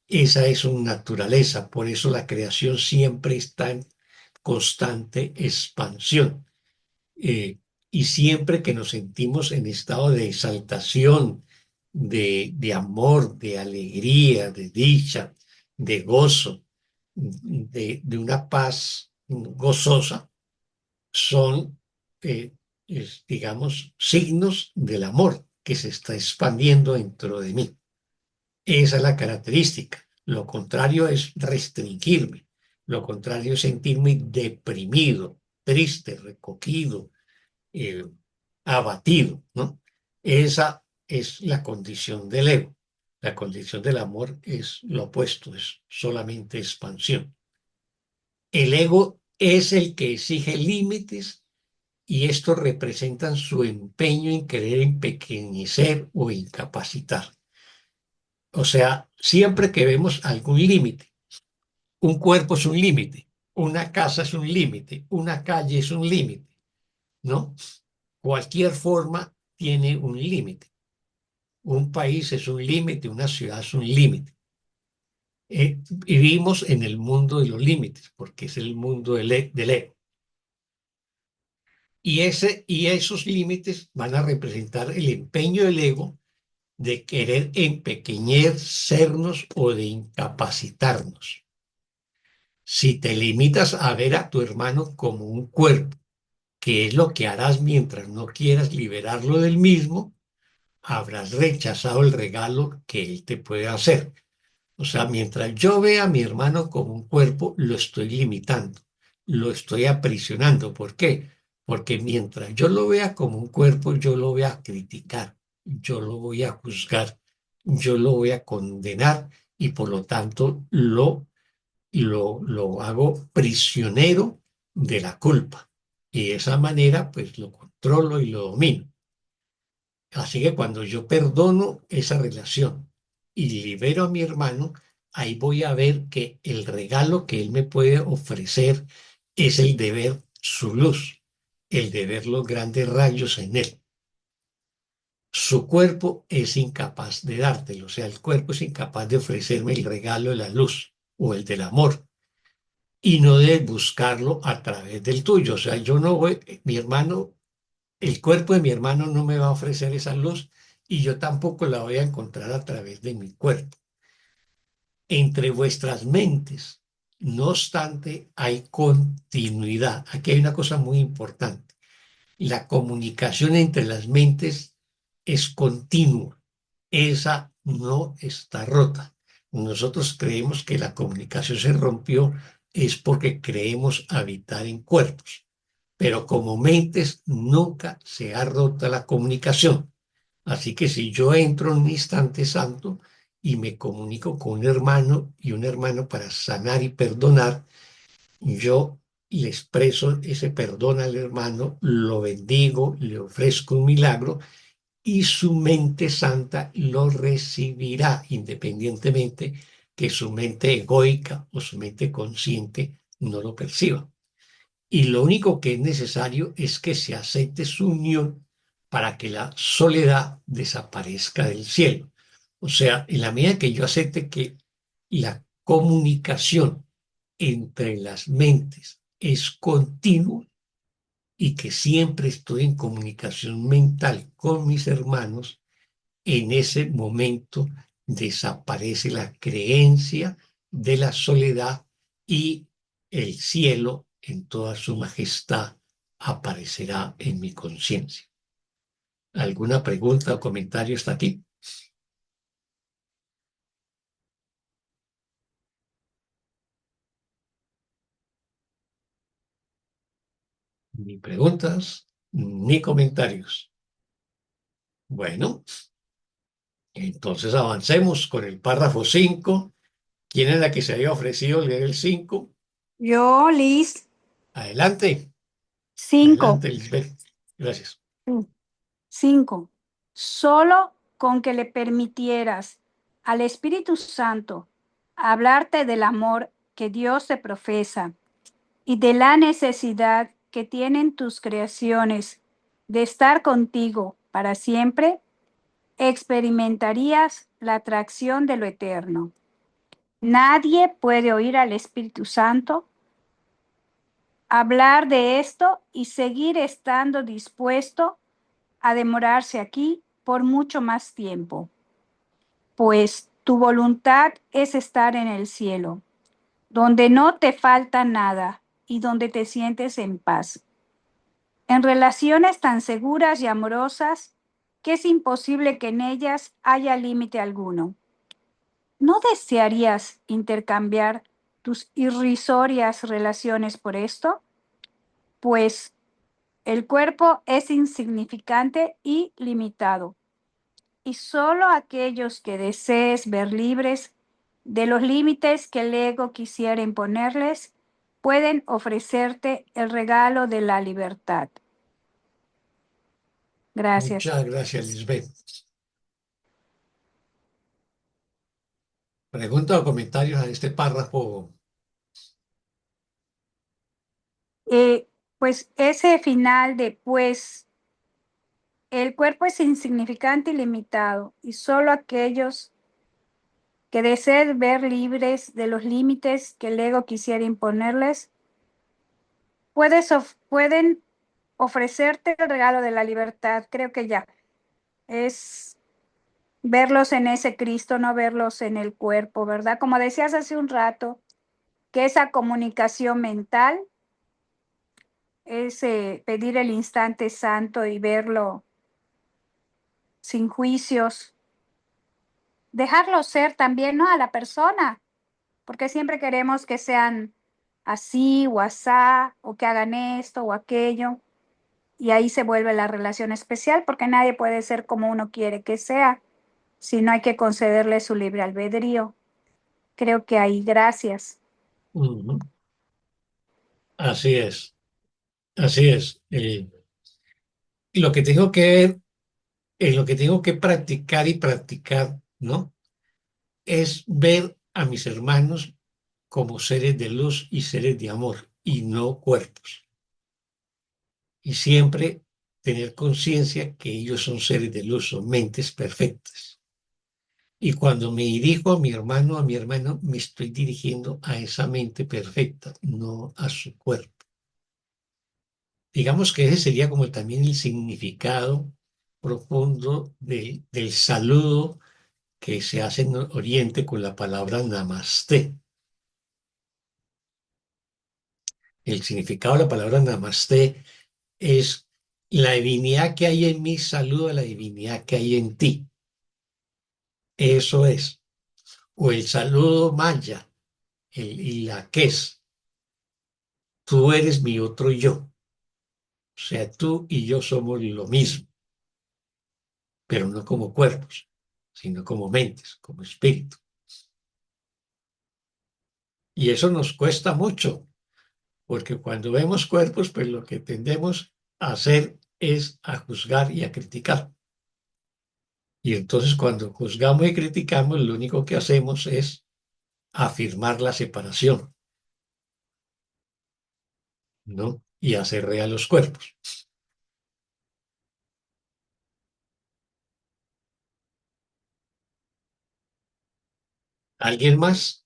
Esa es su naturaleza. Por eso la creación siempre está en constante expansión. Y siempre que nos sentimos en estado de exaltación, de amor, de alegría, de dicha, de gozo, de una paz gozosa, son, digamos, signos del amor que se está expandiendo dentro de mí. Esa es la característica. Lo contrario es restringirme. Lo contrario es sentirme deprimido, triste, recogido, eh, abatido, ¿no? Esa es la condición del ego. La condición del amor es lo opuesto, es solamente expansión. El ego es el que exige límites y estos representan su empeño en querer empequeñecer o incapacitar. O sea, siempre que vemos algún límite, un cuerpo es un límite, una casa es un límite, una calle es un límite, ¿no? Cualquier forma tiene un límite. Un país es un límite, una ciudad es un límite. Vivimos en el mundo de los límites, porque es el mundo del ego. Y esos límites van a representar el empeño del ego de querer empequeñecernos o de incapacitarnos. Si te limitas a ver a tu hermano como un cuerpo, que es lo que harás mientras no quieras liberarlo del mismo, habrás rechazado el regalo que él te puede hacer. O sea, mientras yo vea a mi hermano como un cuerpo, lo estoy limitando, lo estoy aprisionando. ¿Por qué? Porque mientras yo lo vea como un cuerpo, yo lo voy a criticar, yo lo voy a juzgar, yo lo voy a condenar y por lo tanto lo hago prisionero de la culpa. Y de esa manera, pues lo controlo y lo domino. Así que cuando yo perdono esa relación y libero a mi hermano, ahí voy a ver que el regalo que él me puede ofrecer es el de ver su luz, el de ver los grandes rayos en él. Su cuerpo es incapaz de dártelo, o sea, el cuerpo es incapaz de ofrecerme el regalo de la luz o el del amor y no de buscarlo a través del tuyo. O sea, yo no voy, mi hermano, el cuerpo de mi hermano no me va a ofrecer esa luz y yo tampoco la voy a encontrar a través de mi cuerpo. Entre vuestras mentes, no obstante, hay continuidad. Aquí hay una cosa muy importante. La comunicación entre las mentes es continua. Esa no está rota. Nosotros creemos que la comunicación se rompió es porque creemos habitar en cuerpos, pero como mentes nunca se ha roto la comunicación. Así que si yo entro en un instante santo y me comunico con un hermano y un hermano para sanar y perdonar, yo le expreso ese perdón al hermano, lo bendigo, le ofrezco un milagro y su mente santa lo recibirá independientemente que su mente egoica o su mente consciente no lo perciba. Y lo único que es necesario es que se acepte su unión para que la soledad desaparezca del cielo. O sea, en la medida que yo acepte que la comunicación entre las mentes es continua y que siempre estoy en comunicación mental con mis hermanos, en ese momento desaparece la creencia de la soledad y el cielo en toda su majestad aparecerá en mi conciencia. ¿Alguna pregunta o comentario hasta aquí? Ni preguntas, ni comentarios. Bueno, entonces avancemos con el párrafo 5. ¿Quién es la que se había ofrecido leer el 5?
Yo, Liz.
Adelante.
5.
Adelante, Lisbeth. Gracias.
5. Solo con que le permitieras al Espíritu Santo hablarte del amor que Dios te profesa y de la necesidad que tienen tus creaciones de estar contigo para siempre, experimentarías la atracción de lo eterno. Nadie puede oír al Espíritu Santo hablar de esto y seguir estando dispuesto a demorarse aquí por mucho más tiempo, pues tu voluntad es estar en el cielo, donde no te falta nada y donde te sientes en paz. En relaciones tan seguras y amorosas que es imposible que en ellas haya límite alguno. ¿No desearías intercambiar tus irrisorias relaciones por esto? Pues el cuerpo es insignificante y limitado, y solo aquellos que desees ver libres de los límites que el ego quisiera imponerles pueden ofrecerte el regalo de la libertad. Gracias.
Muchas gracias, Lisbeth. ¿Preguntas o comentarios a este párrafo?
Pues ese final de pues el cuerpo es insignificante y limitado, y solo aquellos que deseen ver libres de los límites que el ego quisiera imponerles pueden ofrecerte el regalo de la libertad. Creo que ya es verlos en ese Cristo, no verlos en el cuerpo, ¿verdad? Como decías hace un rato, que esa comunicación mental es pedir el instante santo y verlo sin juicios, dejarlo ser también, ¿no? A la persona, porque siempre queremos que sean así o asá, o que hagan esto o aquello, y ahí se vuelve la relación especial, porque nadie puede ser como uno quiere que sea, sino hay que concederle su libre albedrío. Creo que ahí, gracias.
Ujú. Así es, así es. Lo que tengo que ver, lo que tengo que practicar y practicar, ¿no? Es ver a mis hermanos como seres de luz y seres de amor, y no cuerpos. Y siempre tener conciencia que ellos son seres de luz, son mentes perfectas. Y cuando me dirijo a mi hermano, me estoy dirigiendo a esa mente perfecta, no a su cuerpo. Digamos que ese sería como también el significado profundo del saludo que se hace en Oriente con la palabra namaste. El significado de la palabra namaste es la divinidad que hay en mí, saludo a la divinidad que hay en ti. Eso es. O el saludo maya, el ilaqués. Tú eres mi otro yo. O sea, tú y yo somos lo mismo, pero no como cuerpos, sino como mentes, como espíritu. Y eso nos cuesta mucho, porque cuando vemos cuerpos, pues lo que tendemos a hacer es a juzgar y a criticar. Y entonces cuando juzgamos y criticamos, lo único que hacemos es afirmar la separación, ¿no? Y hacer real los cuerpos. ¿Alguien más?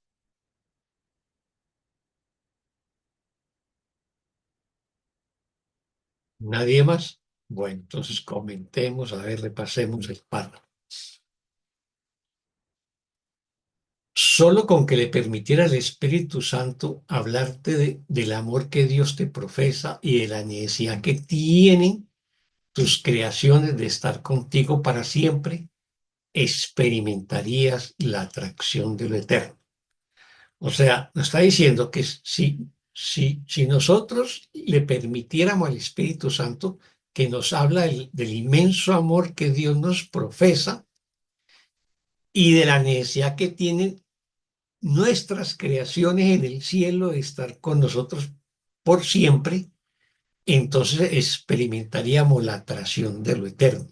¿Nadie más? Bueno, entonces comentemos, a ver, repasemos el párrafo. Solo con que le permitiera al Espíritu Santo hablarte del amor que Dios te profesa y de la necesidad que tienen tus creaciones de estar contigo para siempre, experimentarías la atracción de lo eterno. O sea, nos está diciendo que si nosotros le permitiéramos al Espíritu Santo que nos habla del inmenso amor que Dios nos profesa y de la necesidad que tienen nuestras creaciones en el cielo de estar con nosotros por siempre, entonces experimentaríamos la atracción de lo eterno,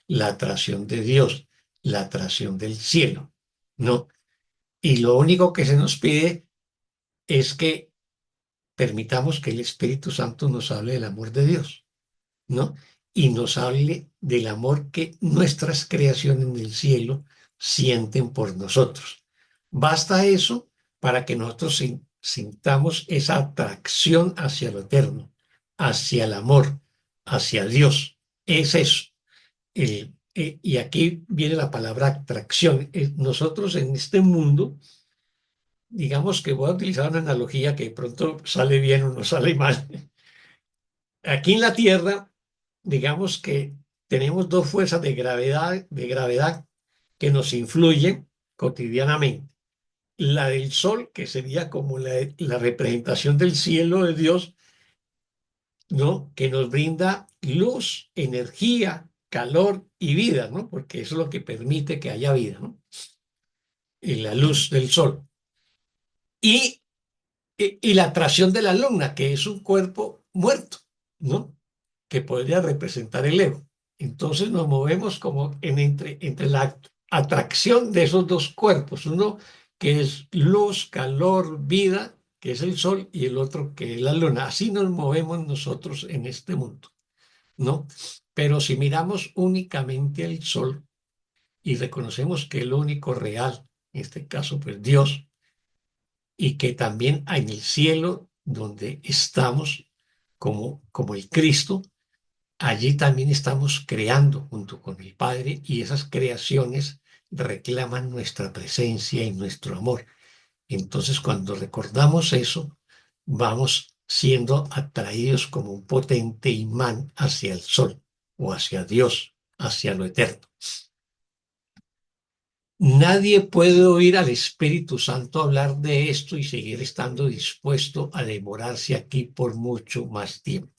la atracción de Dios, la atracción del cielo, ¿no? Y lo único que se nos pide es que permitamos que el Espíritu Santo nos hable del amor de Dios, ¿no? Y nos hable del amor que nuestras creaciones en el cielo sienten por nosotros. Basta eso para que nosotros sintamos esa atracción hacia lo eterno, hacia el amor, hacia Dios. Es eso. Y aquí viene la palabra atracción. Nosotros en este mundo, digamos que voy a utilizar una analogía que de pronto sale bien o no sale mal. Aquí en la Tierra, digamos que tenemos dos fuerzas de gravedad que nos influyen cotidianamente. La del Sol, que sería como la representación del cielo de Dios, ¿no? Que nos brinda luz, energía, calor y vida, ¿no? Porque eso es lo que permite que haya vida, ¿no? Y la luz del Sol. Y la atracción de la luna, que es un cuerpo muerto, ¿no? Que podría representar el ego. Entonces nos movemos como entre la atracción de esos dos cuerpos, uno que es luz, calor, vida, que es el sol, y el otro que es la luna. Así nos movemos nosotros en este mundo, ¿no? Pero si miramos únicamente al sol y reconocemos que es lo único real, en este caso, pues Dios, y que también en el cielo donde estamos como el Cristo, allí también estamos creando junto con el Padre y esas creaciones reclaman nuestra presencia y nuestro amor. Entonces, cuando recordamos eso, vamos siendo atraídos como un potente imán hacia el sol o hacia Dios, hacia lo eterno. Nadie puede oír al Espíritu Santo hablar de esto y seguir estando dispuesto a demorarse aquí por mucho más tiempo.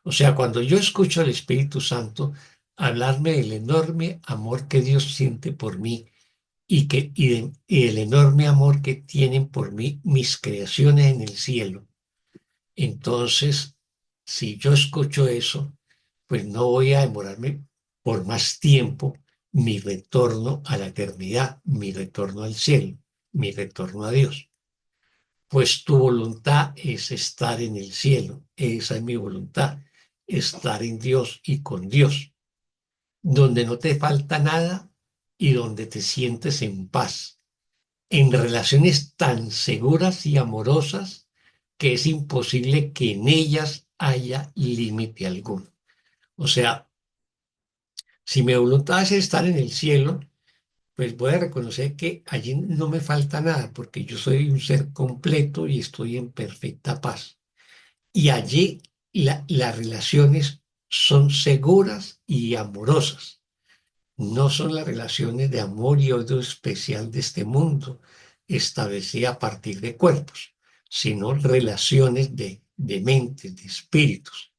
O sea, cuando yo escucho al Espíritu Santo hablarme del enorme amor que Dios siente por mí y el enorme amor que tienen por mí mis creaciones en el cielo, entonces, si yo escucho eso, pues no voy a demorarme por más tiempo mi retorno a la eternidad, mi retorno al cielo, mi retorno a Dios. Pues tu voluntad es estar en el cielo, esa es mi voluntad, estar en Dios y con Dios, donde no te falta nada y donde te sientes en paz, en relaciones tan seguras y amorosas que es imposible que en ellas haya límite alguno. O sea, si mi voluntad es estar en el cielo, pues voy a reconocer que allí no me falta nada, porque yo soy un ser completo y estoy en perfecta paz. Y allí las relaciones son seguras y amorosas. No son las relaciones de amor y odio especial de este mundo, establecidas a partir de cuerpos, sino relaciones de mentes, de espíritus.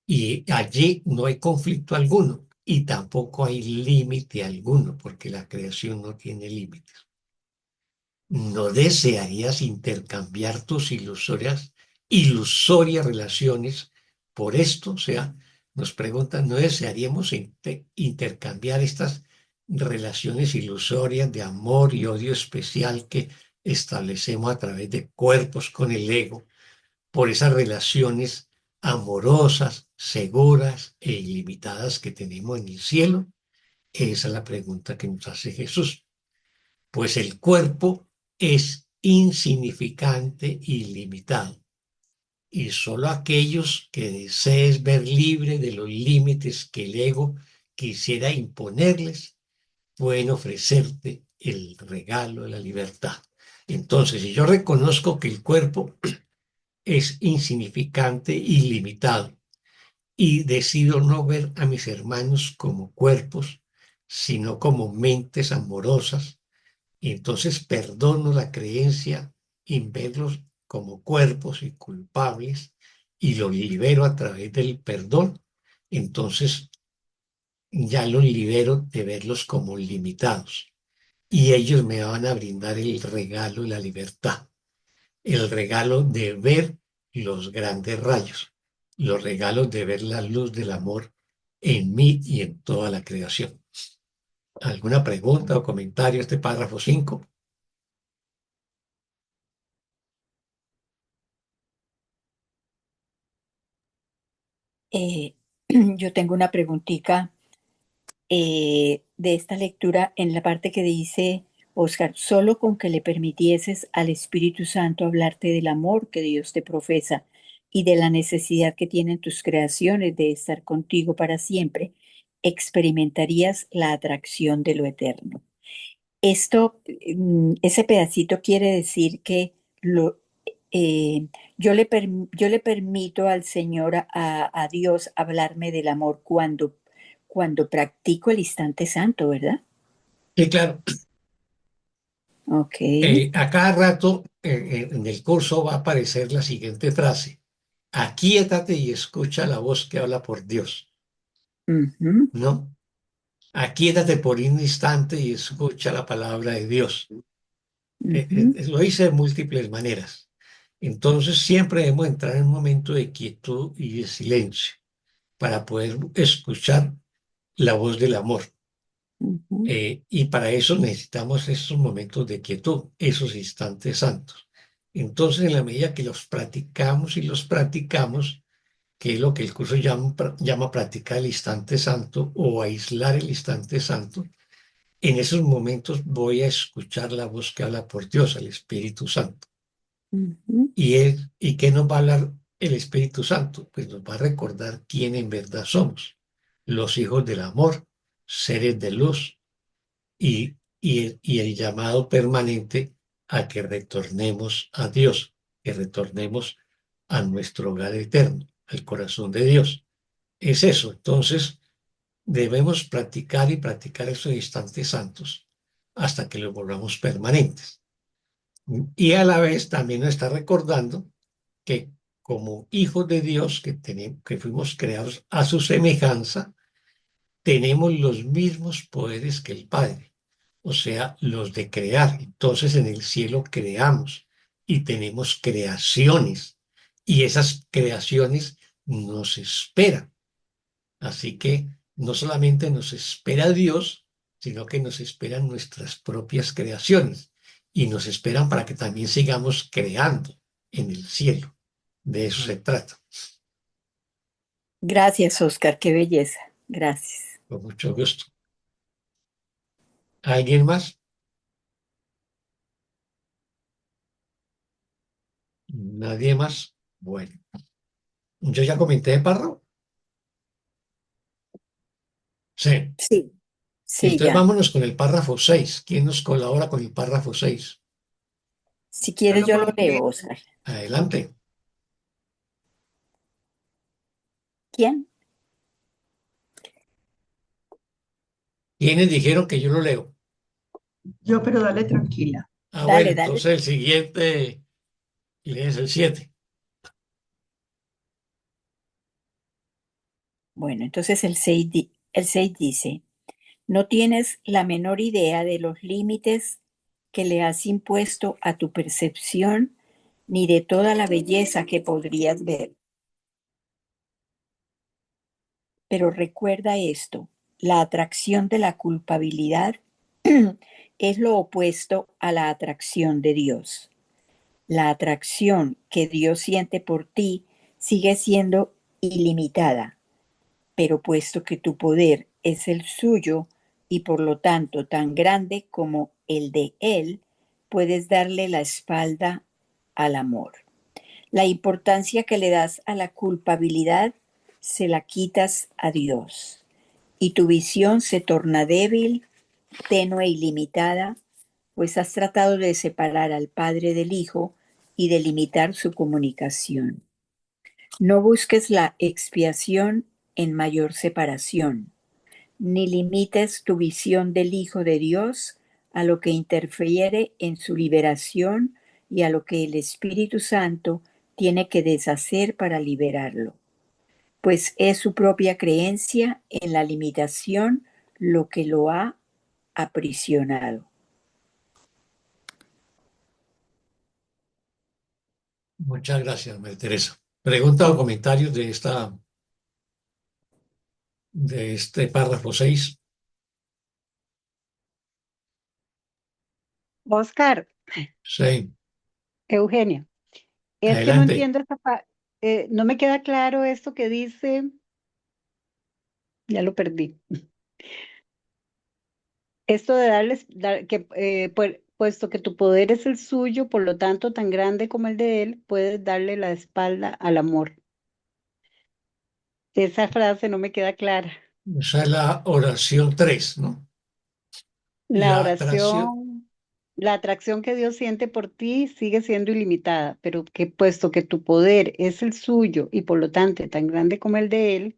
Y allí no hay conflicto alguno y tampoco hay límite alguno, porque la creación no tiene límites. ¿No desearías intercambiar tus ilusorias relaciones por esto? O sea, nos preguntan, ¿no desearíamos intercambiar estas relaciones ilusorias de amor y odio especial que establecemos a través de cuerpos con el ego por esas relaciones amorosas, seguras e ilimitadas que tenemos en el cielo? Esa es la pregunta que nos hace Jesús. Pues el cuerpo es insignificante y limitado, y solo aquellos que desees ver libre de los límites que el ego quisiera imponerles pueden ofrecerte el regalo de la libertad. Entonces, si yo reconozco que el cuerpo es insignificante y limitado y decido no ver a mis hermanos como cuerpos, sino como mentes amorosas, y entonces perdono la creencia en verlos como cuerpos y culpables y los libero a través del perdón, entonces ya los libero de verlos como limitados y ellos me van a brindar el regalo de la libertad, el regalo de ver los grandes rayos. los regalos de ver la luz del amor en mí y en toda la creación. ¿Alguna pregunta o comentario a este párrafo 5?
Yo tengo una preguntita de esta lectura en la parte que dice, Oscar, solo con que le permitieses al Espíritu Santo hablarte del amor que Dios te profesa y de la necesidad que tienen tus creaciones de estar contigo para siempre, experimentarías la atracción de lo eterno. Esto, ese pedacito quiere decir que yo le permito al Señor, a Dios, hablarme del amor cuando practico el instante santo, ¿verdad?
Sí, claro.
Ok.
A cada rato en el curso va a aparecer la siguiente frase: aquíétate y escucha la voz que habla por Dios,
Ujú,
¿no? Aquíétate por un instante y escucha la palabra de Dios.
ujú,
Lo hice de múltiples maneras. Entonces siempre debemos entrar en un momento de quietud y de silencio para poder escuchar la voz del amor.
ujú,
Y para eso necesitamos esos momentos de quietud, esos instantes santos. Entonces, en la medida que los practicamos y los practicamos, que es lo que el curso llama practicar el instante santo o aislar el instante santo, en esos momentos voy a escuchar la voz que habla por Dios, el Espíritu Santo.
ujú,
¿Y qué nos va a hablar el Espíritu Santo? Pues nos va a recordar quién en verdad somos, los hijos del amor, seres de luz y el llamado permanente a que retornemos a Dios, que retornemos a nuestro hogar eterno, al corazón de Dios. Es eso. Entonces, debemos practicar y practicar esos instantes santos hasta que los volvamos permanentes. Y a la vez también nos está recordando que como hijos de Dios, que fuimos creados a su semejanza, tenemos los mismos poderes que el Padre, o sea, los de crear. Entonces en el cielo creamos y tenemos creaciones y esas creaciones nos esperan. Así que no solamente nos espera Dios, sino que nos esperan nuestras propias creaciones y nos esperan para que también sigamos creando en el cielo. De eso se trata.
Gracias, Oscar, qué belleza. Gracias.
Con mucho gusto. ¿Alguien más? ¿Nadie más? Bueno, yo ya comenté de párrafo. Sí.
Sí, sí,
Entonces
ya.
vámonos con el párrafo 6. ¿Quién nos colabora con el párrafo 6?
Si quieres, yo lo leo, Oscar.
Adelante.
¿Quién?
¿Quiénes dijeron que yo lo leo?
Yo, pero dale tranquila.
Bueno,
Dale, dale.
entonces el siguiente lees el 7.
Bueno, entonces el 6 dice, no tienes la menor idea de los límites que le has impuesto a tu percepción ni de toda la belleza que podrías ver. Pero recuerda esto, la atracción de la culpabilidad es lo opuesto a la atracción de Dios. La atracción que Dios siente por ti sigue siendo ilimitada, pero puesto que tu poder es el suyo y por lo tanto tan grande como el de Él, puedes darle la espalda al amor. La importancia que le das a la culpabilidad se la quitas a Dios y tu visión se torna débil, tenue y limitada, pues has tratado de separar al Padre del Hijo y de limitar su comunicación. No busques la expiación en mayor separación, ni limites tu visión del Hijo de Dios a lo que interfiere en su liberación y a lo que el Espíritu Santo tiene que deshacer para liberarlo, pues es su propia creencia en la limitación lo que lo ha aprisionado.
Muchas gracias, María Teresa. Pregunta o comentarios de este párrafo 6.
Oscar,
Sí,
Eugenia, es que no
adelante.
entiendo no me queda claro esto que dice, ya lo perdí. Esto de puesto que tu poder es el suyo, por lo tanto tan grande como el de él, puedes darle la espalda al amor. Esa frase no me queda clara.
Esa es la oración 3, ¿no?
La
La atracción,
oración, la atracción que Dios siente por ti sigue siendo ilimitada, pero que puesto que tu poder es el suyo y por lo tanto tan grande como el de él,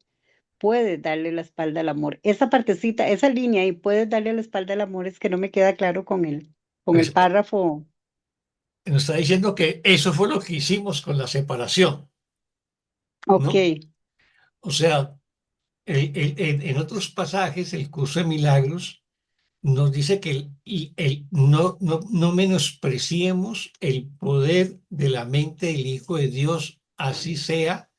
puedes darle la espalda al amor. Esa partecita, esa línea y puedes darle la espalda al amor es que no me queda claro con el
pues,
párrafo.
nos está diciendo que eso fue lo que hicimos con la separación,
Ok,
¿no? O sea, en otros pasajes, el curso de milagros nos dice que no menospreciemos el poder de la mente del Hijo de Dios, así sea,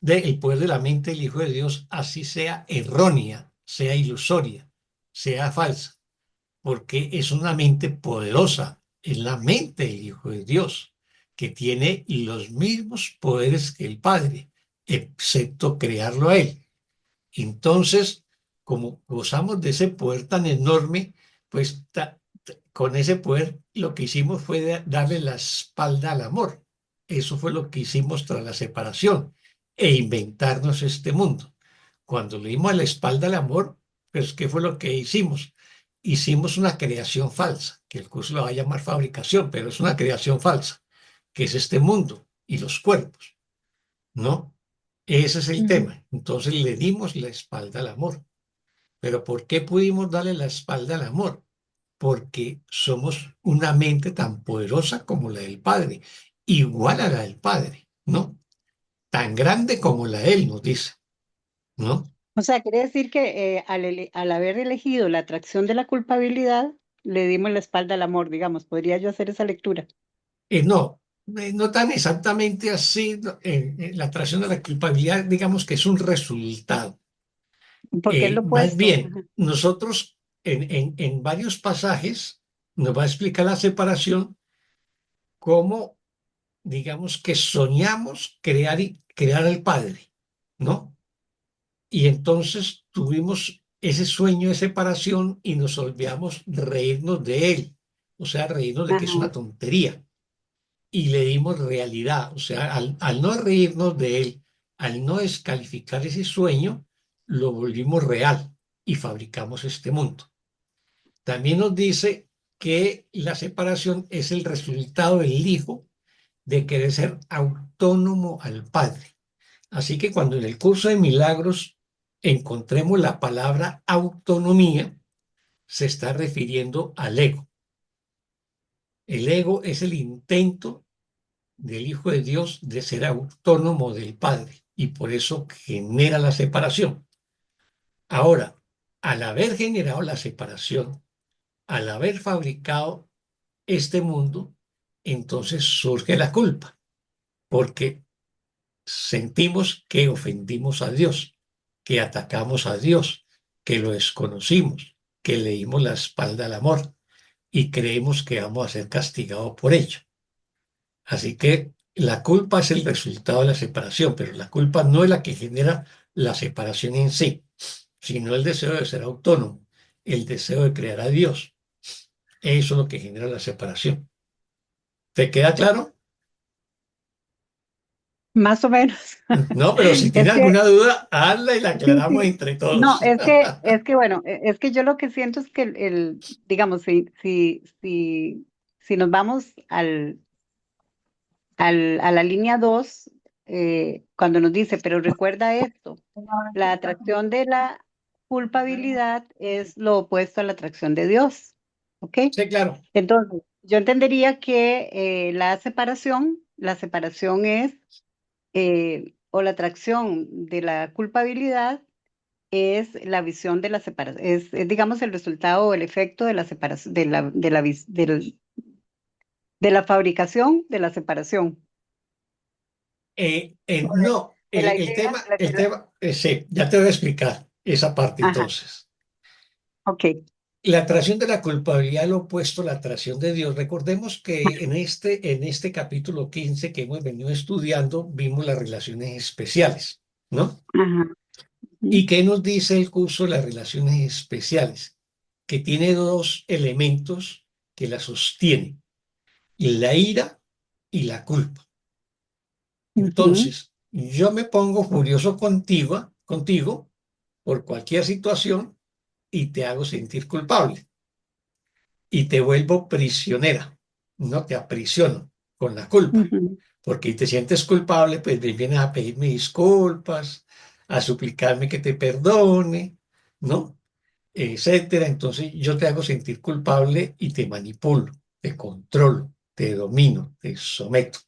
el poder de la mente del Hijo de Dios, así sea errónea, sea ilusoria, sea falsa, porque es una mente poderosa, es la mente del Hijo de Dios, que tiene los mismos poderes que el Padre, excepto crearlo a Él. Entonces, como gozamos de ese poder tan enorme, pues con ese poder lo que hicimos fue darle la espalda al amor. Eso fue lo que hicimos tras la separación e inventarnos este mundo. Cuando le dimos la espalda al amor, pues ¿qué fue lo que hicimos? Hicimos una creación falsa, que el curso lo va a llamar fabricación, pero es una creación falsa, que es este mundo y los cuerpos, ¿no? Ese es el
ujú.
tema. Entonces le dimos la espalda al amor. Pero ¿por qué pudimos darle la espalda al amor? Porque somos una mente tan poderosa como la del Padre, igual a la del Padre, ¿no? Tan grande como la de Él, nos dice, ¿no?
O sea, quiere decir que al haber elegido la atracción de la culpabilidad, le dimos la espalda al amor, digamos. ¿Podría yo hacer esa lectura?
No, no tan exactamente así. No, la atracción de la culpabilidad, digamos que es un resultado.
Porque es lo
Más
opuesto.
bien,
Ajá.
nosotros en varios pasajes nos va a explicar la separación como, digamos, que soñamos crear al Padre, ¿no? Y entonces tuvimos ese sueño de separación y nos olvidamos reírnos de él, o sea, reírnos de que es
Ajá.
una tontería. Y le dimos realidad, o sea, al no reírnos de él, al no descalificar ese sueño, lo volvimos real y fabricamos este mundo. También nos dice que la separación es el resultado del hijo de querer ser autónomo al Padre. Así que cuando en el curso de milagros encontremos la palabra autonomía, se está refiriendo al ego. El ego es el intento del Hijo de Dios de ser autónomo del Padre y por eso genera la separación. Ahora, al haber generado la separación, al haber fabricado este mundo, entonces surge la culpa, porque sentimos que ofendimos a Dios, que atacamos a Dios, que lo desconocimos, que le dimos la espalda al amor y creemos que vamos a ser castigados por ello. Así que la culpa es el resultado de la separación, pero la culpa no es la que genera la separación en sí, sino el deseo de ser autónomo, el deseo de crear a Dios. Eso es lo que genera la separación. ¿Te queda claro?
Más o menos.
No, pero si
Es
tiene
que,
alguna duda, hazla y la
sí,
aclaramos
sí.
entre
No,
todos.
bueno, es que yo lo que siento es que digamos, si nos vamos a la línea 2, cuando nos dice, pero recuerda esto, la atracción de la culpabilidad es lo opuesto a la atracción de Dios. ¿Ok?
Sí, claro.
Entonces, yo entendería que la separación es, o la atracción de la culpabilidad es la visión de la separación, digamos el resultado o el efecto de la separación, de la fabricación de la separación.
No,
de la
el
idea,
tema, sí, ya te voy a explicar esa parte
ajá,
entonces.
ok.
La atracción de la culpabilidad, lo opuesto a la atracción de Dios. Recordemos que en este capítulo 15 que hemos venido estudiando, vimos las relaciones especiales, ¿no?
Ajá,
¿Y qué nos dice el curso de las relaciones especiales? Que tiene dos elementos que la sostienen, la ira y la culpa.
ujú,
Entonces, yo me pongo furioso contigo por cualquier situación y te hago sentir culpable y te vuelvo prisionera, no te aprisiono con la culpa,
ujú,
porque te sientes culpable, pues me vienes a pedirme disculpas, a suplicarme que te perdone, ¿no? Etcétera. Entonces yo te hago sentir culpable y te manipulo, te controlo, te domino, te someto.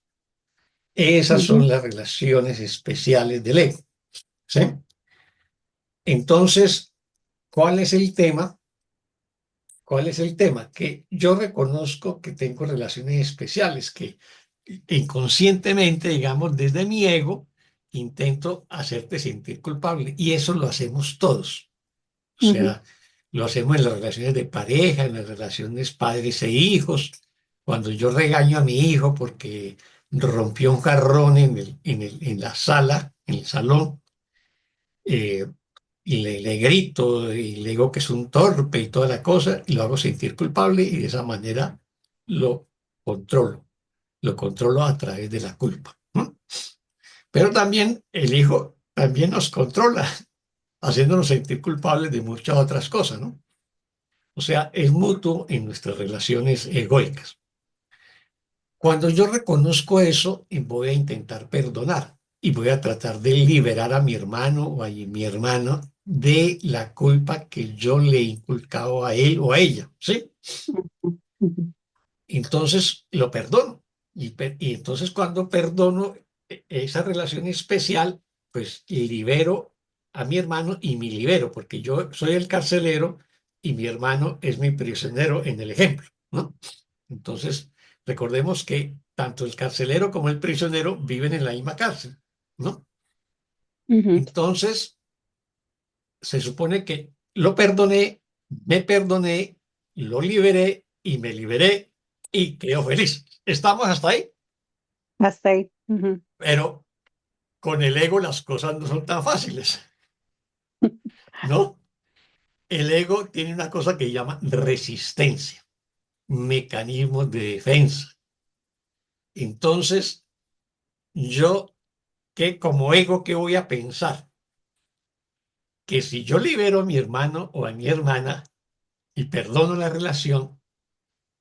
Esas
ujú,
son las relaciones especiales del ego, ¿sí? Entonces, ¿cuál es el tema? ¿Cuál es el tema? Que yo reconozco que tengo relaciones especiales, que inconscientemente, digamos, desde mi ego, intento hacerte sentir culpable. Y eso lo hacemos todos. O
ujú.
sea, lo hacemos en las relaciones de pareja, en las relaciones padres e hijos. Cuando yo regaño a mi hijo porque rompió un jarrón en la sala, en el salón, eh, y le grito y le digo que es un torpe y toda la cosa, y lo hago sentir culpable y de esa manera lo controlo. Lo controlo a través de la culpa. ¿No? Pero también el hijo también nos controla, haciéndonos sentir culpables de muchas otras cosas, ¿no? O sea, es mutuo en nuestras relaciones egoicas. Cuando yo reconozco eso, voy a intentar perdonar y voy a tratar de liberar a mi hermano o a mi hermana de la culpa que yo le he inculcado a él o a ella, ¿sí?
Ujú, ujú.
Entonces lo perdono. Y entonces cuando perdono esa relación especial, pues libero a mi hermano y me libero, porque yo soy el carcelero y mi hermano es mi prisionero en el ejemplo, ¿no? Entonces, recordemos que tanto el carcelero como el prisionero viven en la misma cárcel, ¿no?
Ujú.
Entonces, se supone que lo perdoné, me perdoné, lo liberé y me liberé y quedo feliz. ¿Estamos hasta ahí?
Hasta ahí. Ujú.
Pero con el ego las cosas no son tan fáciles, ¿no? El ego tiene una cosa que llama resistencia, mecanismos de defensa. Entonces, yo, que como ego, ¿qué voy a pensar? Que si yo libero a mi hermano o a mi hermana y perdono la relación,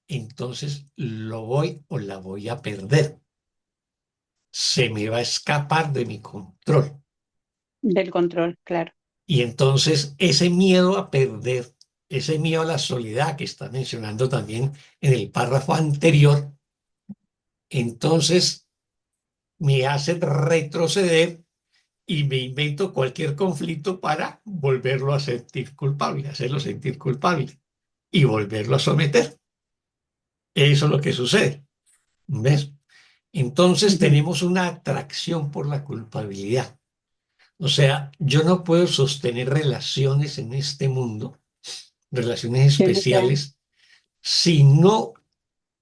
entonces lo voy o la voy a perder. Se me va a escapar de mi control.
Del control, claro.
Y entonces ese miedo a perder, ese miedo a la soledad que está mencionando también en el párrafo anterior, entonces me hace retroceder y me invento cualquier conflicto para volverlo a sentir culpable, hacerlo sentir culpable y volverlo a someter. Eso es lo que sucede. ¿Ves? Entonces
Ujú.
tenemos una atracción por la culpabilidad. O sea, yo no puedo sostener relaciones en este mundo, relaciones
Que no sea-
especiales, si no,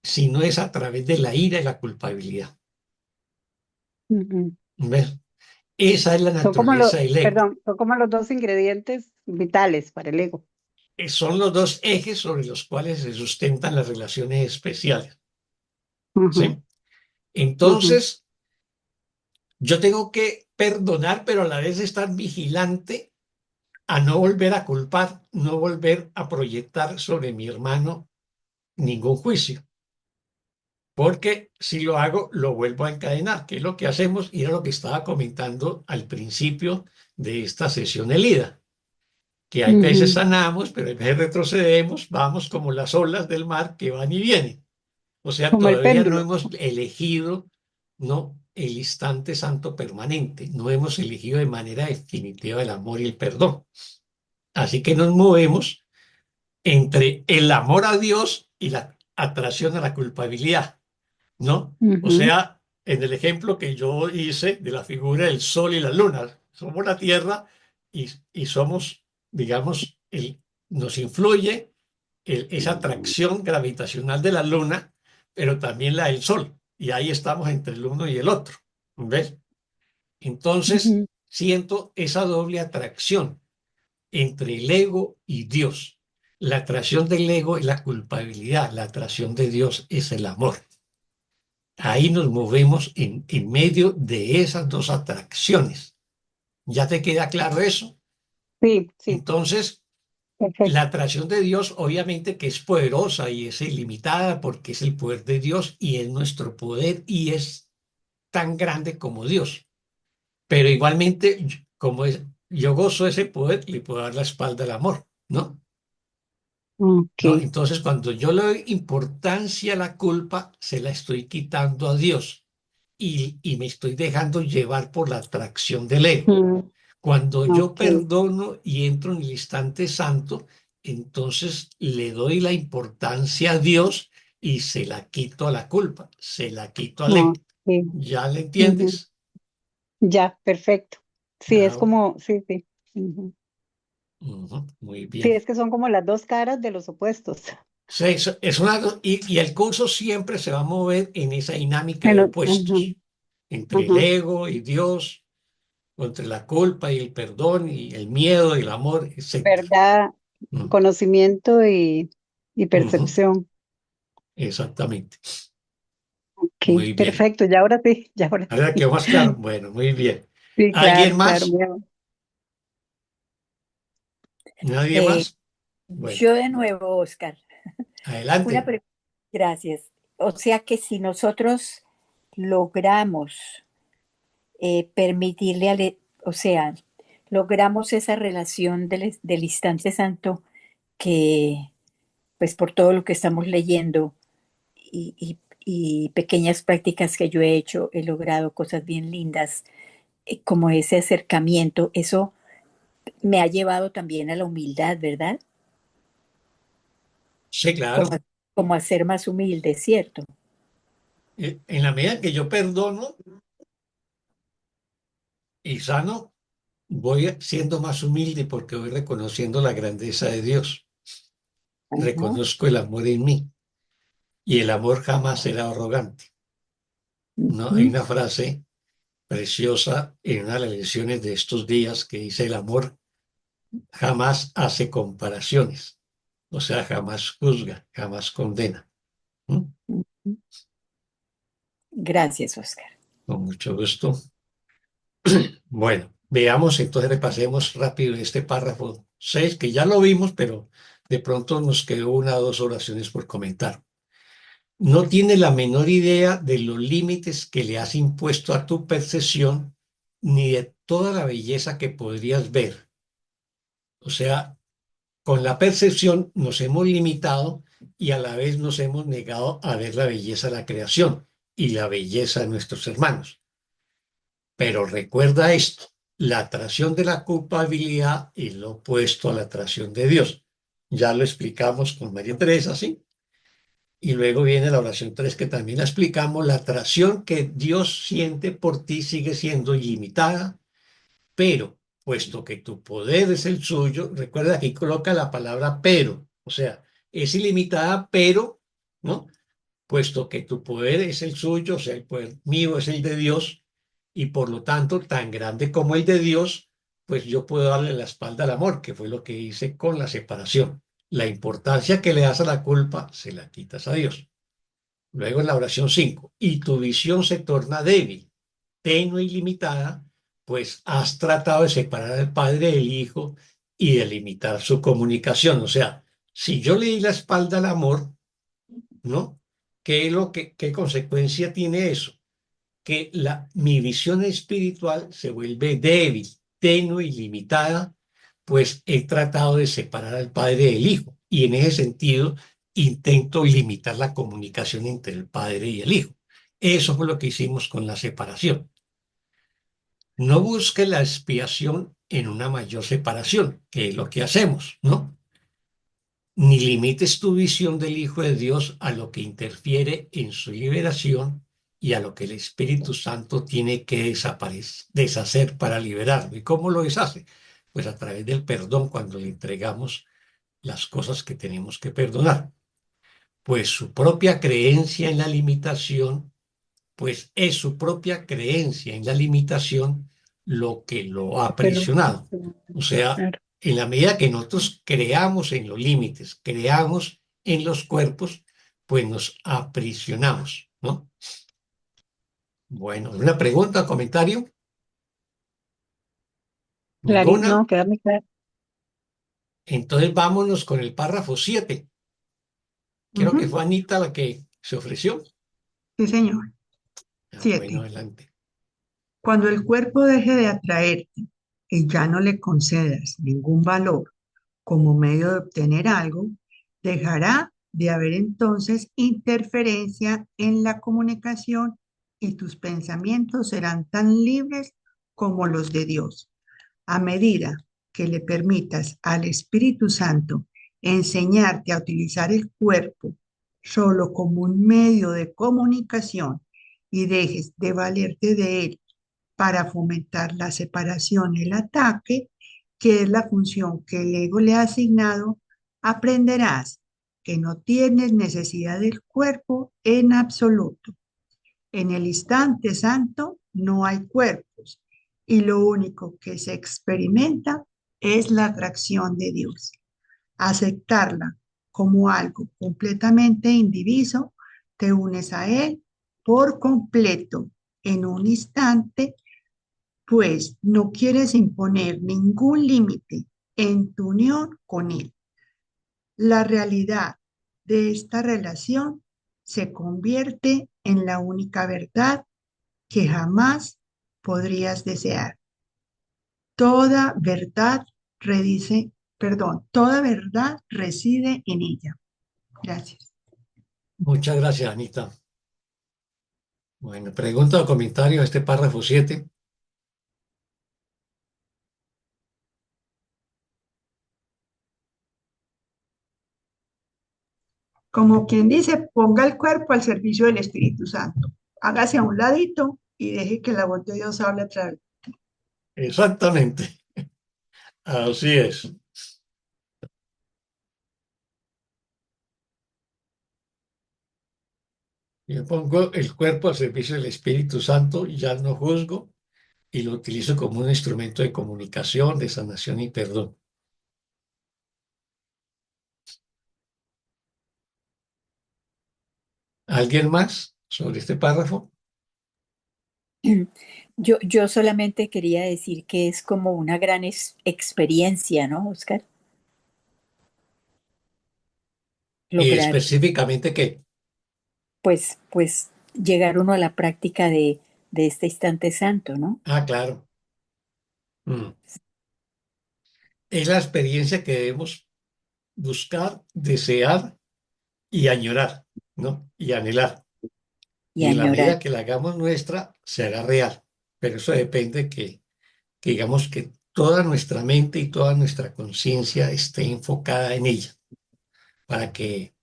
si no es a través de la ira y la culpabilidad.
Ujú.
¿Ves? Esa es la
Son como los,
naturaleza del ego.
perdón, son como los dos ingredientes vitales para el ego.
Son los dos ejes sobre los cuales se sustentan las relaciones especiales.
Ujú,
¿Sí?
ujú.
Entonces, yo tengo que perdonar, pero a la vez estar vigilante a no volver a culpar, no volver a proyectar sobre mi hermano ningún juicio, porque si lo hago, lo vuelvo a encadenar, que es lo que hacemos y era lo que estaba comentando al principio de esta sesión Elida, que hay veces
Ujú.
sanamos, pero hay veces retrocedemos, vamos como las olas del mar que van y vienen. O sea,
Como el
todavía no
péndulo.
hemos elegido, no, el instante santo permanente, no hemos elegido de manera definitiva el amor y el perdón. Así que nos movemos entre el amor a Dios y la atracción a la culpabilidad, ¿no? O
Ujú.
sea, en el ejemplo que yo hice de la figura del Sol y la Luna. Somos la Tierra y somos, digamos, nos influye esa atracción gravitacional de la Luna, pero también la del Sol. Y ahí estamos entre el uno y el otro. ¿Ves? Entonces,
Ujú.
siento esa doble atracción entre el ego y Dios. La atracción del ego es la culpabilidad, la atracción de Dios es el amor. Ahí nos movemos en medio de esas dos atracciones. ¿Ya te queda claro eso?
Sí, sí,
Entonces, la
perfecto.
atracción de Dios, obviamente que es poderosa y es ilimitada porque es el poder de Dios y es nuestro poder y es tan grande como Dios. Pero igualmente, como yo gozo ese poder, le puedo dar la espalda al amor, ¿no?
Ok.
¿No? Entonces, cuando yo le doy importancia a la culpa, se la estoy quitando a Dios y me estoy dejando llevar por la atracción del ego.
Mm,
Cuando yo
ok.
perdono y entro en el instante santo, entonces le doy la importancia a Dios y se la quito a la culpa, se la quito al ego.
Ok.
¿Ya le
Ujú.
entiendes?
Ya, perfecto. Sí, es
Ah,
como, sí, sí. Ujú.
ujú, muy
Sí,
bien.
es que son como las dos caras de los opuestos.
Sí, y el curso siempre se va a mover en esa dinámica de
Bueno,
opuestos,
ujú,
entre el
ujú.
ego y Dios, o entre la culpa y el perdón y el miedo y el amor, etc.
Verdad,
Mm,
conocimiento y
ujú,
percepción.
exactamente.
Ok,
Muy bien.
perfecto. Ya ahora sí, ya ahora
¿Ahora
sí.
quedó más claro? Bueno, muy bien.
Sí,
¿Alguien
claro, claro.
más? ¿Nadie
Eh,
más? Bueno,
yo de nuevo, Oscar, una
adelante.
pregunta. Gracias. O sea que si nosotros logramos permitirle o sea, logramos esa relación del instante santo que, pues por todo lo que estamos leyendo y pequeñas prácticas que yo he hecho, he logrado cosas bien lindas, como ese acercamiento, eso me ha llevado también a la humildad, ¿verdad?
Sí,
Como,
claro.
como a ser más humilde, ¿cierto?
En la medida que yo perdono y sano, voy siendo más humilde porque voy reconociendo la grandeza de Dios.
Ajá.
Reconozco el amor en mí y el amor jamás será arrogante. ¿No? Hay
Ujú.
una frase preciosa en una de las lecciones de estos días que dice el amor jamás hace comparaciones, o sea, jamás juzga, jamás condena. ¿Mm?
Ujú. Gracias, Oscar.
Con mucho gusto. Bueno, veamos entonces, repasemos rápido este párrafo 6 que ya lo vimos, pero de pronto nos quedó una o dos oraciones por comentar. No tiene la menor idea de los límites que le has impuesto a tu percepción ni de toda la belleza que podrías ver. O sea, con la percepción nos hemos limitado y a la vez nos hemos negado a ver la belleza de la creación y la belleza de nuestros hermanos. Pero recuerda esto, la atracción de la culpabilidad es lo opuesto a la atracción de Dios. Ya lo explicamos con María Teresa, ¿sí? Y luego viene la oración 3 que también la explicamos. La atracción que Dios siente por ti sigue siendo ilimitada, pero puesto que tu poder es el suyo, recuerda que aquí coloca la palabra pero, o sea, es ilimitada, pero, ¿no? Puesto que tu poder es el suyo, o sea, el poder mío es el de Dios, y por lo tanto, tan grande como el de Dios, pues yo puedo darle la espalda al amor, que fue lo que hice con la separación. La importancia que le das a la culpa, se la quitas a Dios. Luego en la oración 5 y tu visión se torna débil, tenue y limitada, pues has tratado de separar al Padre del Hijo y de limitar su comunicación. O sea, si yo le di la espalda al amor, ¿no? ¿Qué consecuencia tiene eso? Que mi visión espiritual se vuelve débil, tenue y limitada, pues he tratado de separar al Padre del Hijo y en ese sentido intento limitar la comunicación entre el Padre y el Hijo. Eso fue lo que hicimos con la separación. No busque la expiación en una mayor separación, que es lo que hacemos, ¿no? Ni limites tu visión del Hijo de Dios a lo que interfiere en su liberación y a lo que el Espíritu Santo tiene que deshacer para liberarlo. ¿Y cómo lo deshace? Pues a través del perdón, cuando le entregamos las cosas que tenemos que perdonar. Pues su propia creencia en la limitación, pues es su propia creencia en la limitación lo que lo ha aprisionado. O sea,
Claro.
en la medida que nosotros creamos en los límites, creamos en los cuerpos, pues nos aprisionamos, ¿no? Bueno, ¿una pregunta o comentario? ¿Ninguna?
No, queda muy claro.
Entonces vámonos con el párrafo 7. Creo que
Ujú.
fue Anita la que se ofreció.
Sí, señor.
Bueno,
7.
adelante.
Cuando el cuerpo deje de atraerte y ya no le concedas ningún valor como medio de obtener algo, dejará de haber entonces interferencia en la comunicación y tus pensamientos serán tan libres como los de Dios. A medida que le permitas al Espíritu Santo enseñarte a utilizar el cuerpo solo como un medio de comunicación y dejes de valerte de él para fomentar la separación y el ataque, que es la función que el ego le ha asignado, aprenderás que no tienes necesidad del cuerpo en absoluto. En el instante santo no hay cuerpos y lo único que se experimenta es la atracción de Dios. Aceptarla como algo completamente indiviso, te unes a Él por completo en un instante, pues no quieres imponer ningún límite en tu unión con Él. La realidad de esta relación se convierte en la única verdad que jamás podrías desear. Toda verdad toda verdad reside en ella. Gracias.
Muchas gracias, Anita. Bueno, pregunta o comentario a este párrafo 7.
Como quien dice, ponga el cuerpo al servicio del Espíritu Santo. Hágase a un ladito y deje que la voz de Dios hable a través.
Exactamente. Así es. Yo pongo el cuerpo al servicio del Espíritu Santo, ya no juzgo y lo utilizo como un instrumento de comunicación, de sanación y perdón. ¿Alguien más sobre este párrafo?
Yo solamente quería decir que es como una gran experiencia, ¿no, Oscar?
Y
Lograr,
específicamente que,
pues llegar uno a la práctica de este instante santo, ¿no?
claro. Es la experiencia que debemos buscar, desear y añorar, ¿no? Y anhelar.
Y
Y en la
añorar.
medida que la hagamos nuestra, se hará real. Pero eso depende que digamos que toda nuestra mente y toda nuestra conciencia esté enfocada en ella, para que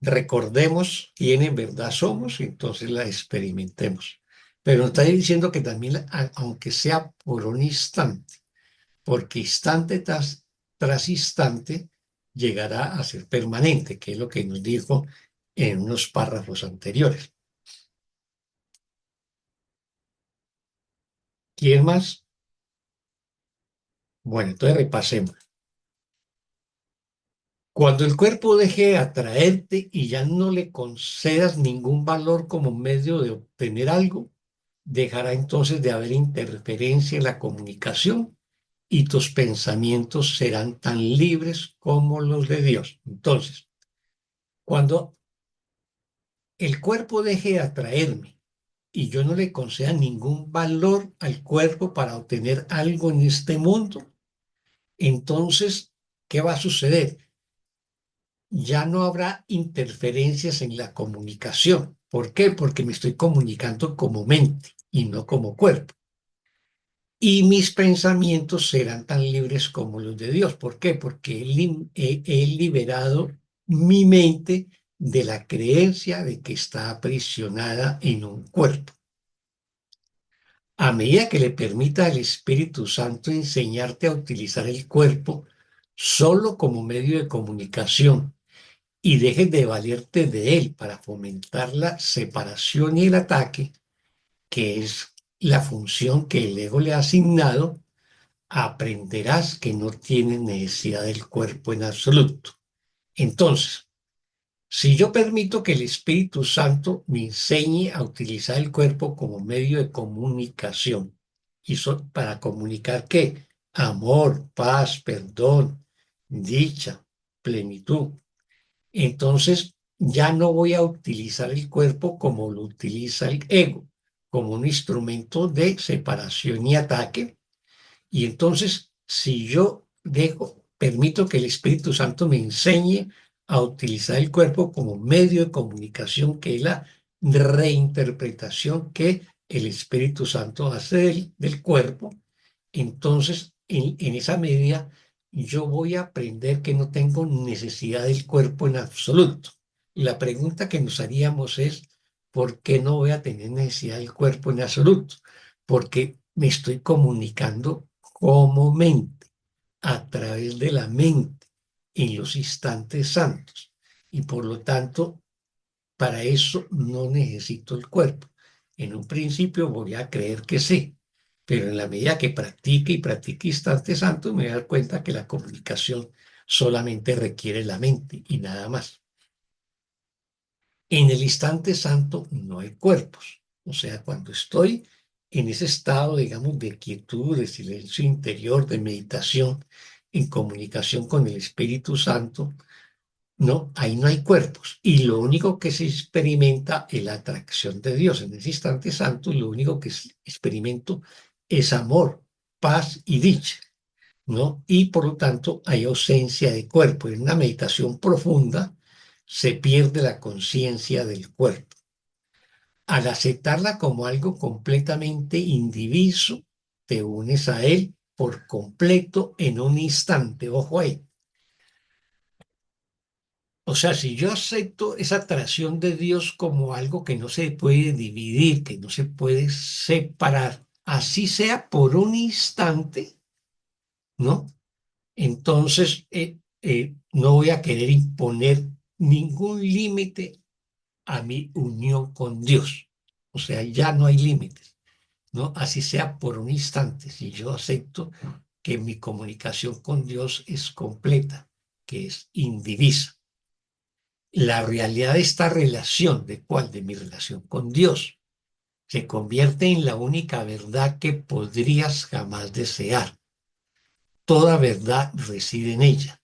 recordemos quién en verdad somos y entonces la experimentemos. Pero nos está diciendo que también, aunque sea por un instante, porque instante tras instante llegará a ser permanente, que es lo que nos dijo en unos párrafos anteriores. ¿Quién más? Bueno, entonces repasemos. Cuando el cuerpo deje de atraerte y ya no le concedas ningún valor como medio de obtener algo, dejará entonces de haber interferencia en la comunicación y tus pensamientos serán tan libres como los de Dios. Entonces, cuando el cuerpo deje de atraerme y yo no le conceda ningún valor al cuerpo para obtener algo en este mundo, entonces, ¿qué va a suceder? Ya no habrá interferencias en la comunicación. ¿Por qué? Porque me estoy comunicando como mente y no como cuerpo. Y mis pensamientos serán tan libres como los de Dios. ¿Por qué? Porque he liberado mi mente de la creencia de que está aprisionada en un cuerpo. A medida que le permita al Espíritu Santo enseñarte a utilizar el cuerpo solo como medio de comunicación y dejes de valerte de él para fomentar la separación y el ataque, que es la función que el ego le ha asignado, aprenderás que no tienes necesidad del cuerpo en absoluto. Entonces, si yo permito que el Espíritu Santo me enseñe a utilizar el cuerpo como medio de comunicación, ¿y para comunicar qué? Amor, paz, perdón, dicha, plenitud. Entonces ya no voy a utilizar el cuerpo como lo utiliza el ego, como un instrumento de separación y ataque. Y entonces, si yo permito que el Espíritu Santo me enseñe a utilizar el cuerpo como medio de comunicación, que es la reinterpretación que el Espíritu Santo hace del cuerpo, entonces en esa medida yo voy a aprender que no tengo necesidad del cuerpo en absoluto. La pregunta que nos haríamos es, ¿por qué no voy a tener necesidad del cuerpo en absoluto? Porque me estoy comunicando como mente, a través de la mente, en los instantes santos. Y por lo tanto, para eso no necesito el cuerpo. En un principio voy a creer que sí, pero en la medida que practique y practique instantes santos, me voy a dar cuenta que la comunicación solamente requiere la mente y nada más. En el instante santo no hay cuerpos. O sea, cuando estoy en ese estado, digamos, de quietud, de silencio interior, de meditación, en comunicación con el Espíritu Santo, no, ahí no hay cuerpos. Y lo único que se experimenta es la atracción de Dios. En ese instante santo, lo único que experimento es amor, paz y dicha, ¿no? Y por lo tanto hay ausencia de cuerpo. En una meditación profunda se pierde la conciencia del cuerpo. Al aceptarla como algo completamente indiviso, te unes a él por completo en un instante. Ojo ahí. O sea, si yo acepto esa atracción de Dios como algo que no se puede dividir, que no se puede separar, así sea por un instante, ¿no? Entonces no voy a querer imponer ningún límite a mi unión con Dios. O sea, ya no hay límites, ¿no? Así sea por un instante. Si yo acepto que mi comunicación con Dios es completa, que es indivisa. La realidad de esta relación, de mi relación con Dios, se convierte en la única verdad que podrías jamás desear. Toda verdad reside en ella.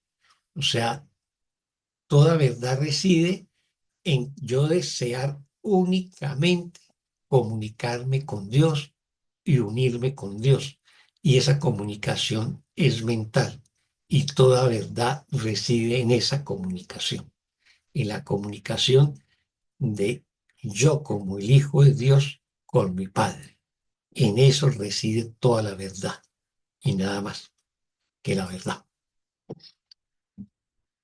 O sea, toda verdad reside en yo desear únicamente comunicarme con Dios y unirme con Dios. Y esa comunicación es mental. Y toda verdad reside en esa comunicación. En la comunicación de yo como el Hijo de Dios con mi Padre. En eso reside toda la verdad y nada más que la verdad.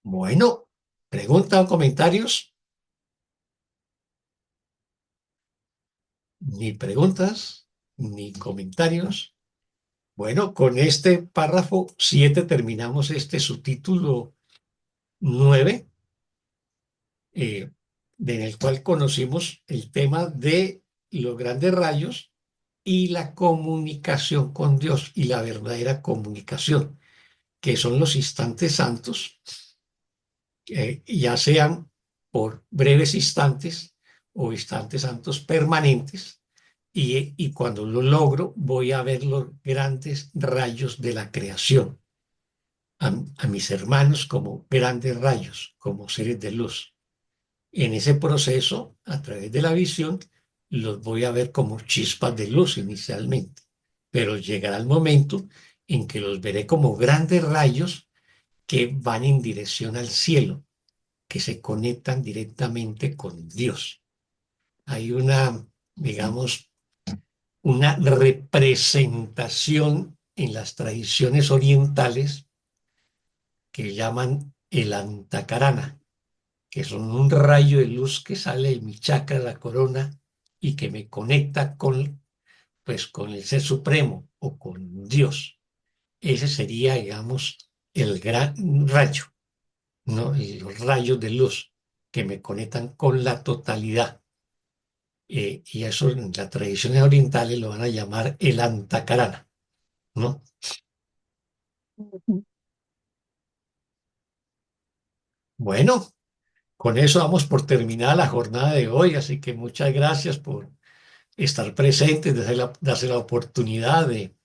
Bueno, preguntas o comentarios. Ni preguntas, ni comentarios. Bueno, con este párrafo 7 terminamos este subtítulo 9, en el cual conocimos el tema de los grandes rayos y la comunicación con Dios y la verdadera comunicación, que son los instantes santos, ya sean por breves instantes o instantes santos permanentes, y cuando lo logro voy a ver los grandes rayos de la creación, a mis hermanos como grandes rayos, como seres de luz. En ese proceso, a través de la visión, los voy a ver como chispas de luz inicialmente, pero llegará el momento en que los veré como grandes rayos que van en dirección al cielo, que se conectan directamente con Dios. Hay digamos, una representación en las tradiciones orientales que llaman el antakarana, que son un rayo de luz que sale de mi chakra, la corona, y que me conecta con, pues, con el Ser Supremo o con Dios. Ese sería, digamos, el gran rayo, ¿no? Y los rayos de luz que me conectan con la totalidad. Y eso en las tradiciones orientales lo van a llamar el antakarana, ¿no? Bueno, con eso damos por terminada la jornada de hoy, así que muchas gracias por estar presentes, darse la oportunidad de,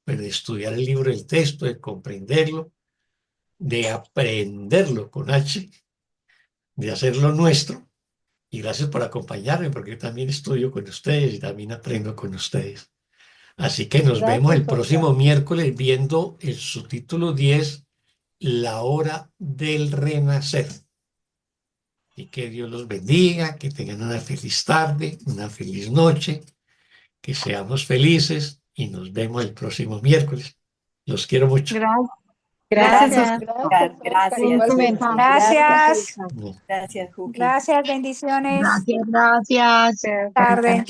pues, de estudiar el libro del texto, de comprenderlo, de aprenderlo con H, de hacerlo nuestro. Y gracias por acompañarme, porque yo también estudio con ustedes y también aprendo con ustedes. Así que nos vemos el
Gracias,
próximo
Oscar.
miércoles viendo el subtítulo 10, La hora del renacer. Y que Dios los bendiga, que tengan una feliz tarde, una feliz noche, que seamos felices y nos vemos el próximo miércoles. Los quiero mucho.
Gracias,
Gracias.
Oscar. Gracias.
Igualmente.
Gracias.
No.
Gracias, Juki.
Gracias, bendiciones.
Gracias, gracias.
Tarde.